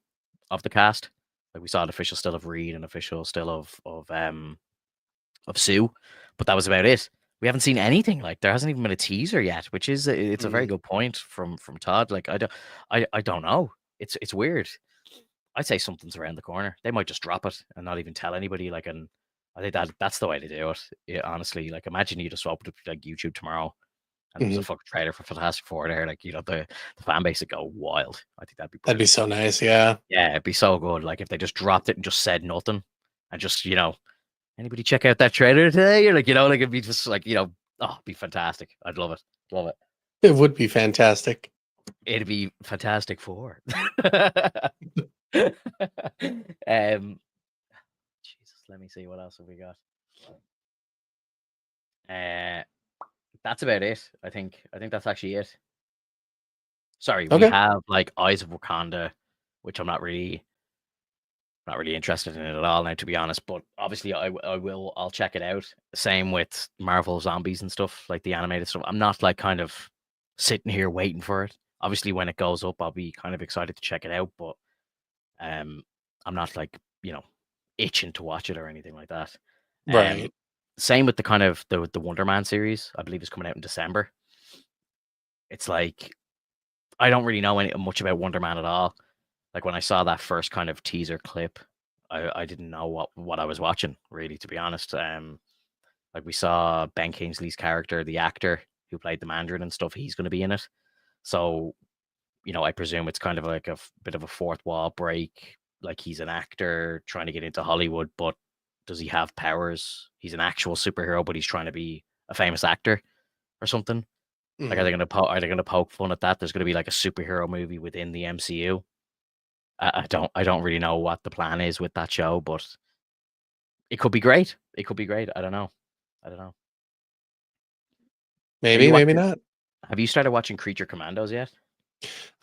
of the cast. Like we saw an official still of Reed, an official still of Sue, but that was about it. We haven't seen anything. Like there hasn't even been a teaser yet, which is it's a very good point from Todd. Like I don't know. It's weird. I'd say something's around the corner. They might just drop it and not even tell anybody. Like, and I think that's the way to do it. Yeah, honestly, like imagine you just open up like YouTube tomorrow and there's a fucking trailer for Fantastic Four there. Like, the fan base would go wild. I think that'd be That'd be brilliant. so nice. Yeah. Yeah, it'd be so good. Like if they just dropped it and just said nothing and just, anybody check out that trailer today? Or like, like it'd be just like, oh, it'd be fantastic. I'd love it. Love it. It would be fantastic. It'd be Fantastic Four. Jesus, let me see what else have we got. That's about it. I think that's actually it. Sorry, we Okay. have like Eyes of Wakanda, which I'm not really interested in it at all now, to be honest. But obviously, I'll check it out. Same with Marvel Zombies and stuff, like the animated stuff. I'm not like kind of sitting here waiting for it. Obviously, when it goes up, I'll be kind of excited to check it out. But I'm not like itching to watch it or anything like that. Right. Same with the kind of the Wonder Man series. I believe is coming out in December. it's like I don't really know much about Wonder Man at all. Like when I saw that first kind of teaser clip, I didn't know what I was watching, really, to be honest. Like we saw Ben Kingsley's character, the actor who played the Mandarin and stuff, he's going to be in it. So, I presume it's kind of like a bit of a fourth wall break. Like he's an actor trying to get into Hollywood, but does he have powers? He's an actual superhero, but he's trying to be a famous actor or something. Like, Mhm. are they gonna poke fun at that? There's gonna be like a superhero movie within the MCU. I don't really know what the plan is with that show, but it could be great. It could be great. I don't know. I don't know. Are you Maybe, maybe watching? not. Have you started watching Creature Commandos yet?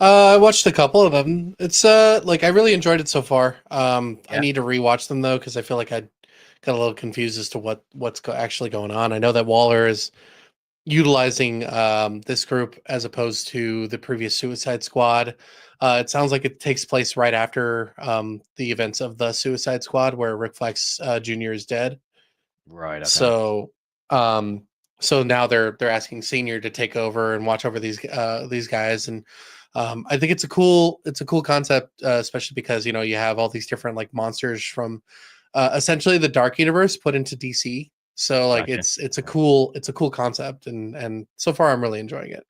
I watched a couple of them. It's like I really enjoyed it so far. I Yeah. need to rewatch them though because I feel like I got a little confused as to what's actually going on. I know that Waller is utilizing this group as opposed to the previous Suicide Squad. It sounds like it takes place right after the events of the Suicide Squad, where Rick Flex Jr. is dead. Right. Okay. So, um, so now they're asking Senior to take over and watch over these guys, and I think it's a cool concept, especially because you have all these different like monsters from essentially the Dark Universe put into DC. So like Gotcha. it's a cool concept, and so far I'm really enjoying it.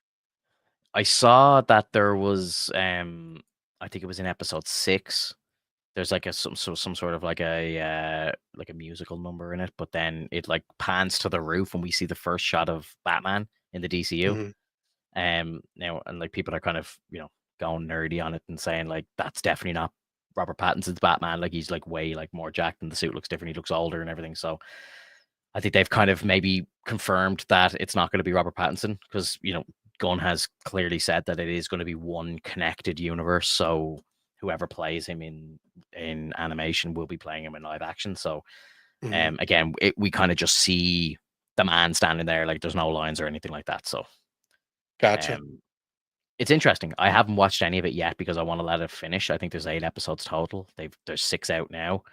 I saw that there was I think it was in episode 6. There's like some sort of like a musical number in it, but then it like pans to the roof and we see the first shot of Batman in the DCU. Mhm. Now and like people are kind of going nerdy on it and saying like that's definitely not Robert Pattinson's Batman. Like he's like way like more jacked and the suit looks different. He looks older and everything. So I think they've kind of maybe confirmed that it's not going to be Robert Pattinson because Gunn has clearly said that it is going to be one connected universe. So whoever plays him in animation will be playing him in live action. So Mhm. again, we kind of just see the man standing there, like there's no lines or anything like that. So Gotcha. um, it's interesting. I haven't watched any of it yet because I want to let it finish. I think there's 8 episodes total. There's 6 out now.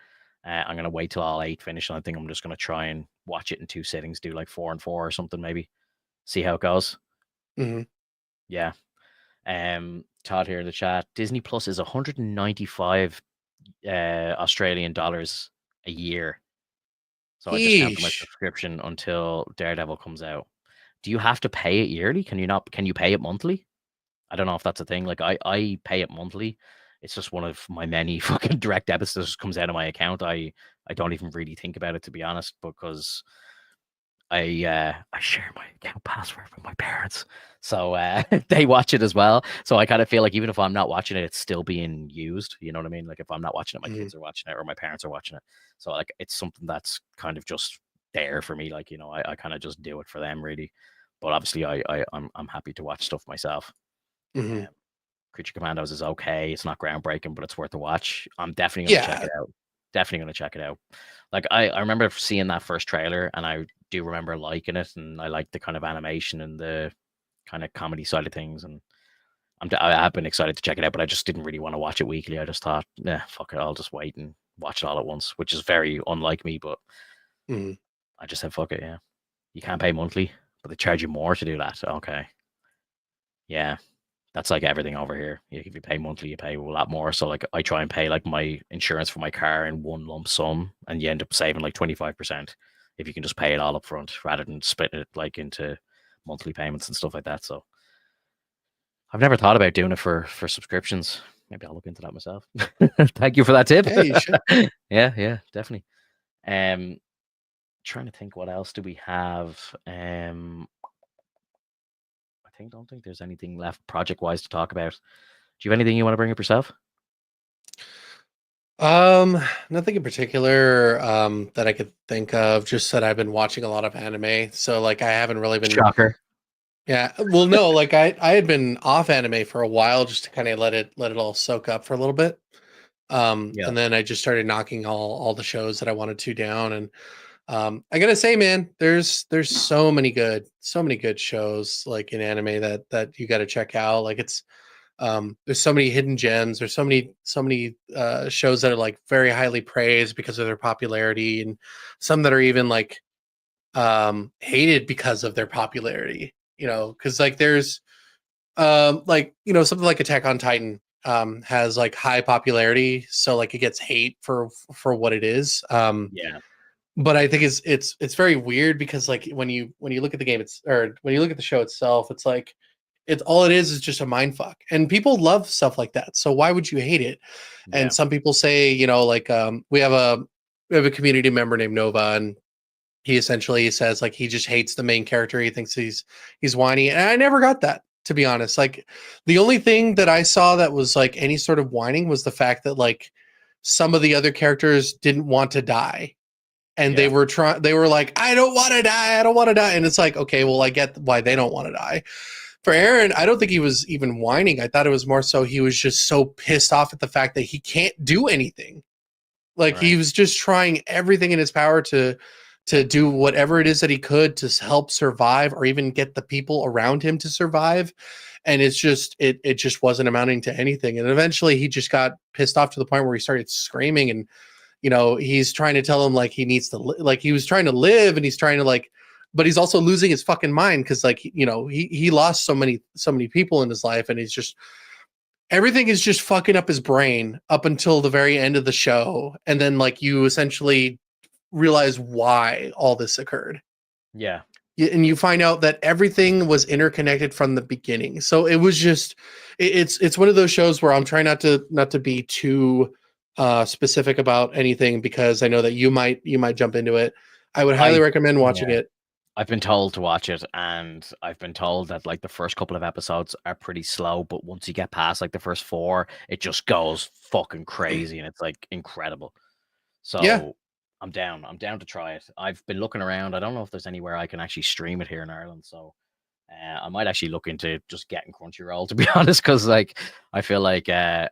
I'm gonna wait till all 8 finish, and I think I'm just gonna try and watch it in 2 sittings. Do like 4 and 4 or something, maybe. See how it goes. Mhm. Yeah. Todd here in the chat. Disney Plus is 195 Australian dollars a year. So I just cancel my Yeesh. subscription until Daredevil comes out. Do you have to pay it yearly? Can you not? Can you pay it monthly? I don't know if that's a thing. Like I pay it monthly. It's just one of my many fucking direct debits that just comes out of my account. I don't even really think about it, to be honest, because I share my account password with my parents. So they watch it as well. So I kind of feel like even if I'm not watching it, it's still being used. You know what I mean? Like if I'm not watching it, my Mhm. kids are watching it or my parents are watching it. So like it's something that's kind of just there for me. Like, I kind of just do it for them really. But obviously I'm happy to watch stuff myself. Mhm. Um, Creature Commandos is okay. It's not groundbreaking, but it's worth a watch. I'm definitely gonna check Yeah. it out. Definitely gonna check it out. Like I remember seeing that first trailer, and I do remember liking it, and I like the kind of animation and the kind of comedy side of things. And I have been excited to check it out, but I just didn't really want to watch it weekly. I just thought, yeah, fuck it, I'll just wait and watch it all at once, which is very unlike me. But Mhm. I just said, fuck it, yeah. You can't pay monthly, but they charge you more to do that. Okay, yeah. That's like everything over here. If you pay monthly, you pay a lot more. So like I try and pay like my insurance for my car in one lump sum, and you end up saving like 25% if you can just pay it all up front rather than splitting it like into monthly payments and stuff like that. So I've never thought about doing it for subscriptions. Maybe I'll look into that myself. Thank you for that tip. Yeah, you should. Yeah, definitely. Um, trying to think what else do we have. Don't think there's anything left project wise to talk about. Do you have anything you want to bring up yourself? Nothing in particular that I could think of. Just that I've been watching a lot of anime, so like I haven't really been. Shocker. Yeah, well, no, like I had been off anime for a while just to kind of let it all soak up for a little bit. Yeah. And then I just started knocking all the shows that I wanted to down, and I gotta say, man, there's so many good shows like in anime that you got to check out. Like there's so many hidden gems. There's so many shows that are like very highly praised because of their popularity, and some that are even like hated because of their popularity. Because like Like, you know, something like Attack on Titan has like high popularity, so like it gets hate for what it is. Yeah, But I think it's very weird because like when you look at the game, it's or when you look at the show itself, it's like it's all it is just a mind fuck, and people love stuff like that. So why would you hate it? And yeah, some people say, you know, like we have a community member named Nova, and he essentially says like he just hates the main character. He thinks he's whiny, and I never got that, to be honest. Like the only thing that I saw that was like any sort of whining was the fact that like some of the other characters didn't want to die, and yeah, they were like, I don't want to die, I don't want to die. And it's like, okay, well, I get why they don't want to die. For Aaron, I don't think he was even whining. I thought it was more so he was just so pissed off at the fact that he can't do anything. Like he right. was just trying everything in his power to do whatever it is that he could to help survive or even get the people around him to survive. And it's just it just wasn't amounting to anything. And eventually he just got pissed off to the point where he started screaming, and you know, he's trying to tell him like he needs to like he was trying to live, and he's trying to like, but he's also losing his fucking mind because like, you know, he lost so many people in his life, and he's just everything is just fucking up his brain up until the very end of the show, and then like you essentially realize why all this occurred. Yeah, And you find out that everything was interconnected from the beginning. So it was just it's one of those shows where I'm trying not to be too specific about anything because I know that you might jump into it. I would highly I recommend watching yeah. it. I've been told to watch it, and I've been told that like the first couple of episodes are pretty slow, but once you get past like the first four, it just goes fucking crazy, and it's like incredible. Yeah, So I'm down. I'm down to try it. I've been looking around. I don't know if there's anywhere I can actually stream it here in Ireland. So I might actually look into just getting Crunchyroll to be honest, because like I feel like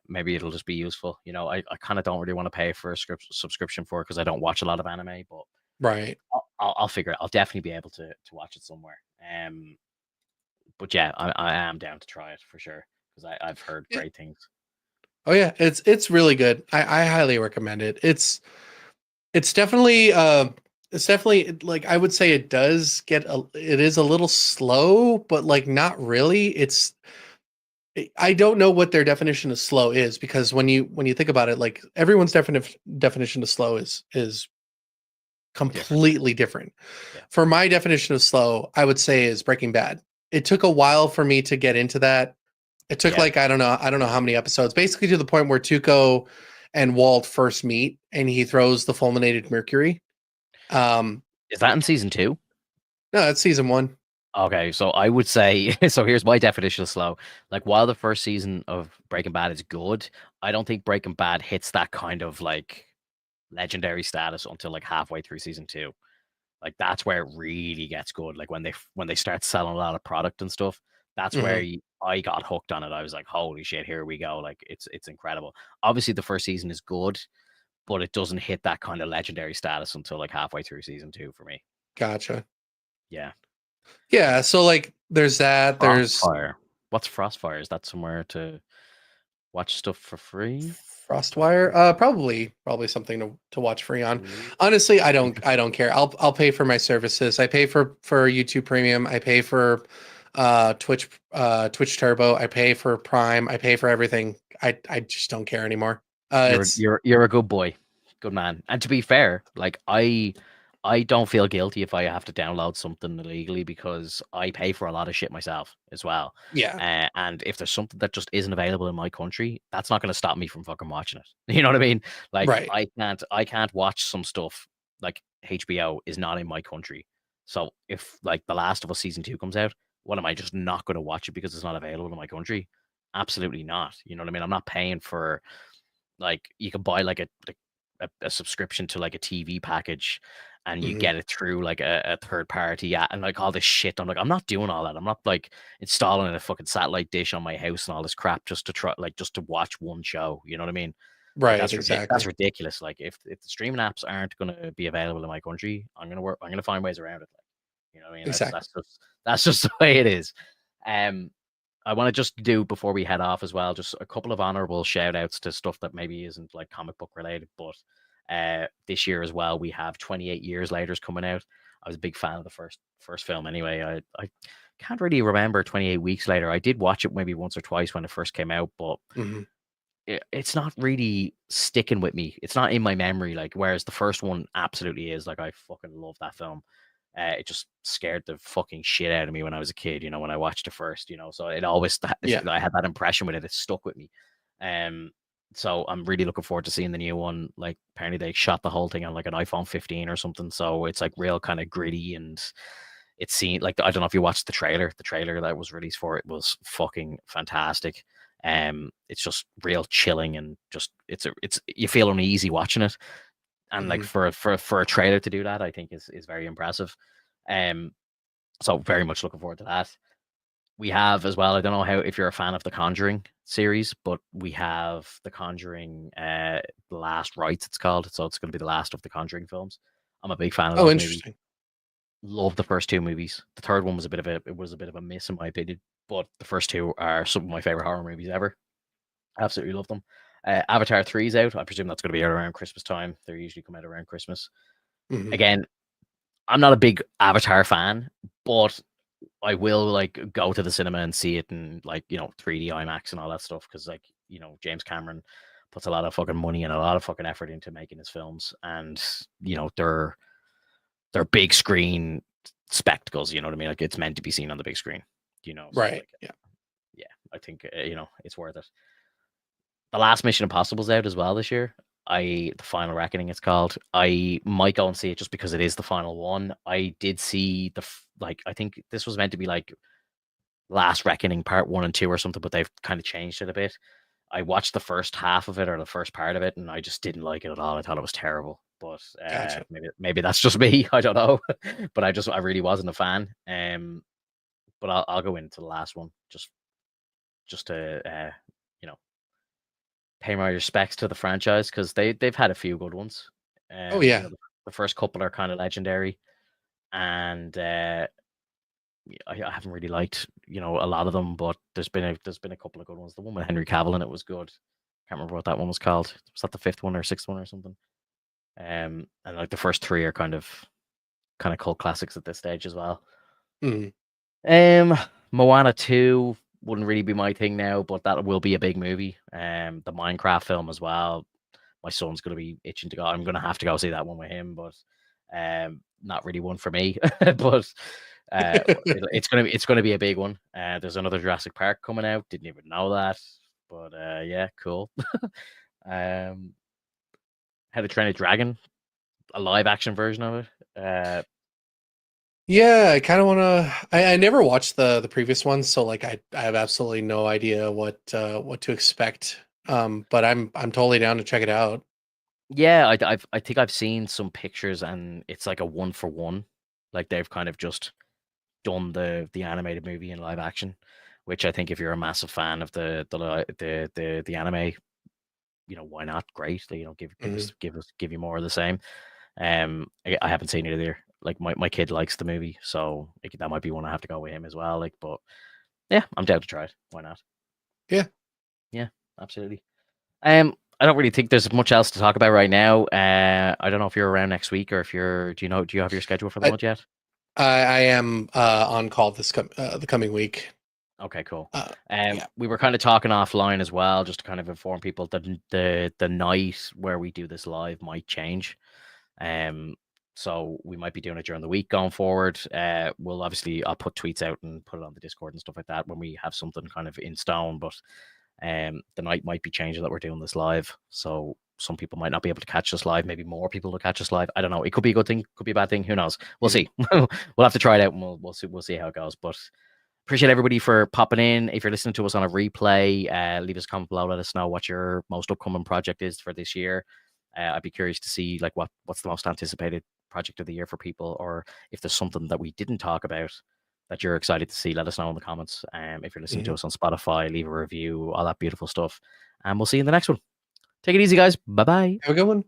maybe it'll just be useful. You know, I kind of don't really want to pay for a subscription for it because I don't watch a lot of anime, but right. I'll figure it. I'll definitely be able to watch it somewhere. But yeah, I am down to try it for sure because I've heard Yeah. great things. Oh yeah, it's really good. I highly recommend it. It's definitely it's definitely like I would say it is a little slow, but like not really. I don't know what their definition of slow is because when you think about it, like everyone's definition of slow is Different. completely different. Yeah. For my definition of slow, I would say is Breaking Bad. It took a while for me to get into that. It took Yeah. like I don't know how many episodes, basically to the point where Tuco and Walt first meet and he throws the fulminated mercury. Um Is that in season two? no, that's season 1. Okay, so I would say so here's my definition of slow. Like while the first season of Breaking Bad is good, I don't think Breaking Bad hits that kind of like legendary status until like halfway through season two. Like that's where it really gets good. Like when they start selling a lot of product and stuff, that's where Mhm. I got hooked on it. I was like, holy shit, here we go. Like it's incredible. Obviously the first season is good, but it doesn't hit that kind of legendary status until like halfway through season two for me. Gotcha. Yeah. Yeah, so like there's that. There's Frostfire. What's Frostfire? Is that somewhere to watch stuff for free? Frostwire. Probably something to watch free on. Ooh, Honestly, I don't interesting. I don't care. I'll pay for my services. I pay for YouTube Premium. I pay for Twitch Turbo. I pay for Prime. I pay for everything. I just don't care anymore. It's You're a good boy, good man. And to be fair, like I don't feel guilty if I have to download something illegally because I pay for a lot of shit myself as well. yeah, And if there's something that just isn't available in my country, that's not going to stop me from fucking watching it. You know what I mean? Like right. I can't watch some stuff like HBO is not in my country. So if like The Last of Us season 2 comes out, what am I just not going to watch it because it's not available in my country? Absolutely not. You know what I mean? I'm not paying for like you can buy like a subscription to like a TV package and you Mhm. get it through like a third party app and like all this shit. I'm like, I'm not doing all that. I'm not like installing a fucking satellite dish on my house and all this crap just to try like just to watch one show. You know what I mean? Like Right, that's exactly. ridiculous. Like if the streaming apps aren't gonna be available in my country, I'm gonna find ways around it. Like, you know what I mean? Exactly. That's just the way it is. Um I want to just do before we head off as well, just a couple of honorable shout outs to stuff that maybe isn't like comic book related, but this year as well, we have 28 Years Later's coming out. I was a big fan of the first film anyway. I can't really remember 28 Weeks Later. I did watch it maybe once or twice when it first came out, but Mhm. it's not really sticking with me. It's not in my memory, like, whereas the first one absolutely is. Like, I fucking love that film. It just scared the fucking shit out of me when I was a kid, when I watched it first, so it always Yeah. I had that impression with it. It stuck with me. Um, so I'm really looking forward to seeing the new one. Like, apparently they shot the whole thing on like an iPhone 15 or something, so it's like real kind of gritty, and it's seen like, I don't know if you watched the trailer. The trailer that was released for it was fucking fantastic. It's just real chilling, and just it's you feel uneasy watching it, and like Mhm. for a trailer to do that, I think is very impressive. Um, so very much looking forward to that. We have as well. I don't know how if you're a fan of the Conjuring series, but we have the Conjuring, The Last Rites. It's called. So it's going to be the last of the Conjuring films. I'm a big fan of Oh, those movies. interesting. Love the first two movies. The third one was a bit of a miss in my opinion, but the first two are some of my favorite horror movies ever. Absolutely love them. Avatar 3 is out. I presume that's going to be out around Christmas time. They usually come out around Christmas. Mhm. Again, I'm not a big Avatar fan, but I will like go to the cinema and see it in like 3D IMAX and all that stuff, because like James Cameron puts a lot of fucking money and a lot of fucking effort into making his films, and they're big screen spectacles. You know what I mean? Like, it's meant to be seen on the big screen. So Right. like, Yeah. yeah, I think it's worth it. The last Mission Impossible's out as well this year. The Final Reckoning, it's called. I might go and see it just because it is the final one. I did see like, I think this was meant to be like Last Reckoning Part 1 and 2 or something, but they've kind of changed it a bit. I watched the first half of it, or the first part of it, and I just didn't like it at all. I thought it was terrible. But Gotcha. maybe that's just me. I don't know. But I really wasn't a fan. But I'll go into the last one just to you know pay my respects to the franchise, because they've had a few good ones. Oh, yeah. The first couple are kind of legendary, and I haven't really liked a lot of them, but there's been a couple of good ones. The one with Henry Cavill in it was good. Can't remember what that one was called. Was that the fifth one or sixth one or something? And like the first three are kind of cult classics at this stage as well. Mhm. Moana 2 wouldn't really be my thing now, but that will be a big movie. The Minecraft film as well. My son's gonna be itching to go. I'm gonna have to go see that one with him, but not really one for me. But it's gonna be a big one. There's another Jurassic Park coming out. Didn't even know that, but yeah, cool. um, How to Train a Dragon, a live action version of it. Yeah, I kind of want to. I never watched the previous ones, so like I have absolutely no idea what to expect. But I'm totally down to check it out. Yeah, I think I've seen some pictures, and it's like a one for one. Like, they've kind of just done the animated movie in live action, which I think if you're a massive fan of the anime, why not? Great. Mhm. Give you more of the same. I haven't seen it either. Like, my kid likes the movie, so that might be one I have to go with him as well. Like, but yeah, I'm down to try it. Why not? Yeah. Yeah, absolutely. I don't really think there's much else to talk about right now. I don't know if you're around next week, or if do you have your schedule for the I month yet? I am on call the coming week. Okay, cool. Yeah. We were kind of talking offline as well, just to kind of inform people that the night where we do this live might change. Um, so we might be doing it during the week going forward. I'll put tweets out and put it on the Discord and stuff like that when we have something kind of in stone. But the night might be changing that we're doing this live. So some people might not be able to catch us live. Maybe more people will catch us live. I don't know. It could be a good thing, could be a bad thing. Who knows? We'll Mhm. see. We'll have to try it out, and we'll see how it goes. But appreciate everybody for popping in. If you're listening to us on a replay, leave us a comment below. Let us know what your most upcoming project is for this year. I'd be curious to see like what's the most anticipated project of the year for people, or if there's something that we didn't talk about that you're excited to see. Let us know in the comments. If you're listening to Mhm. us on Spotify, leave a review, all that beautiful stuff, and we'll see you in the next one. Take it easy, guys. Bye bye. Have a good one.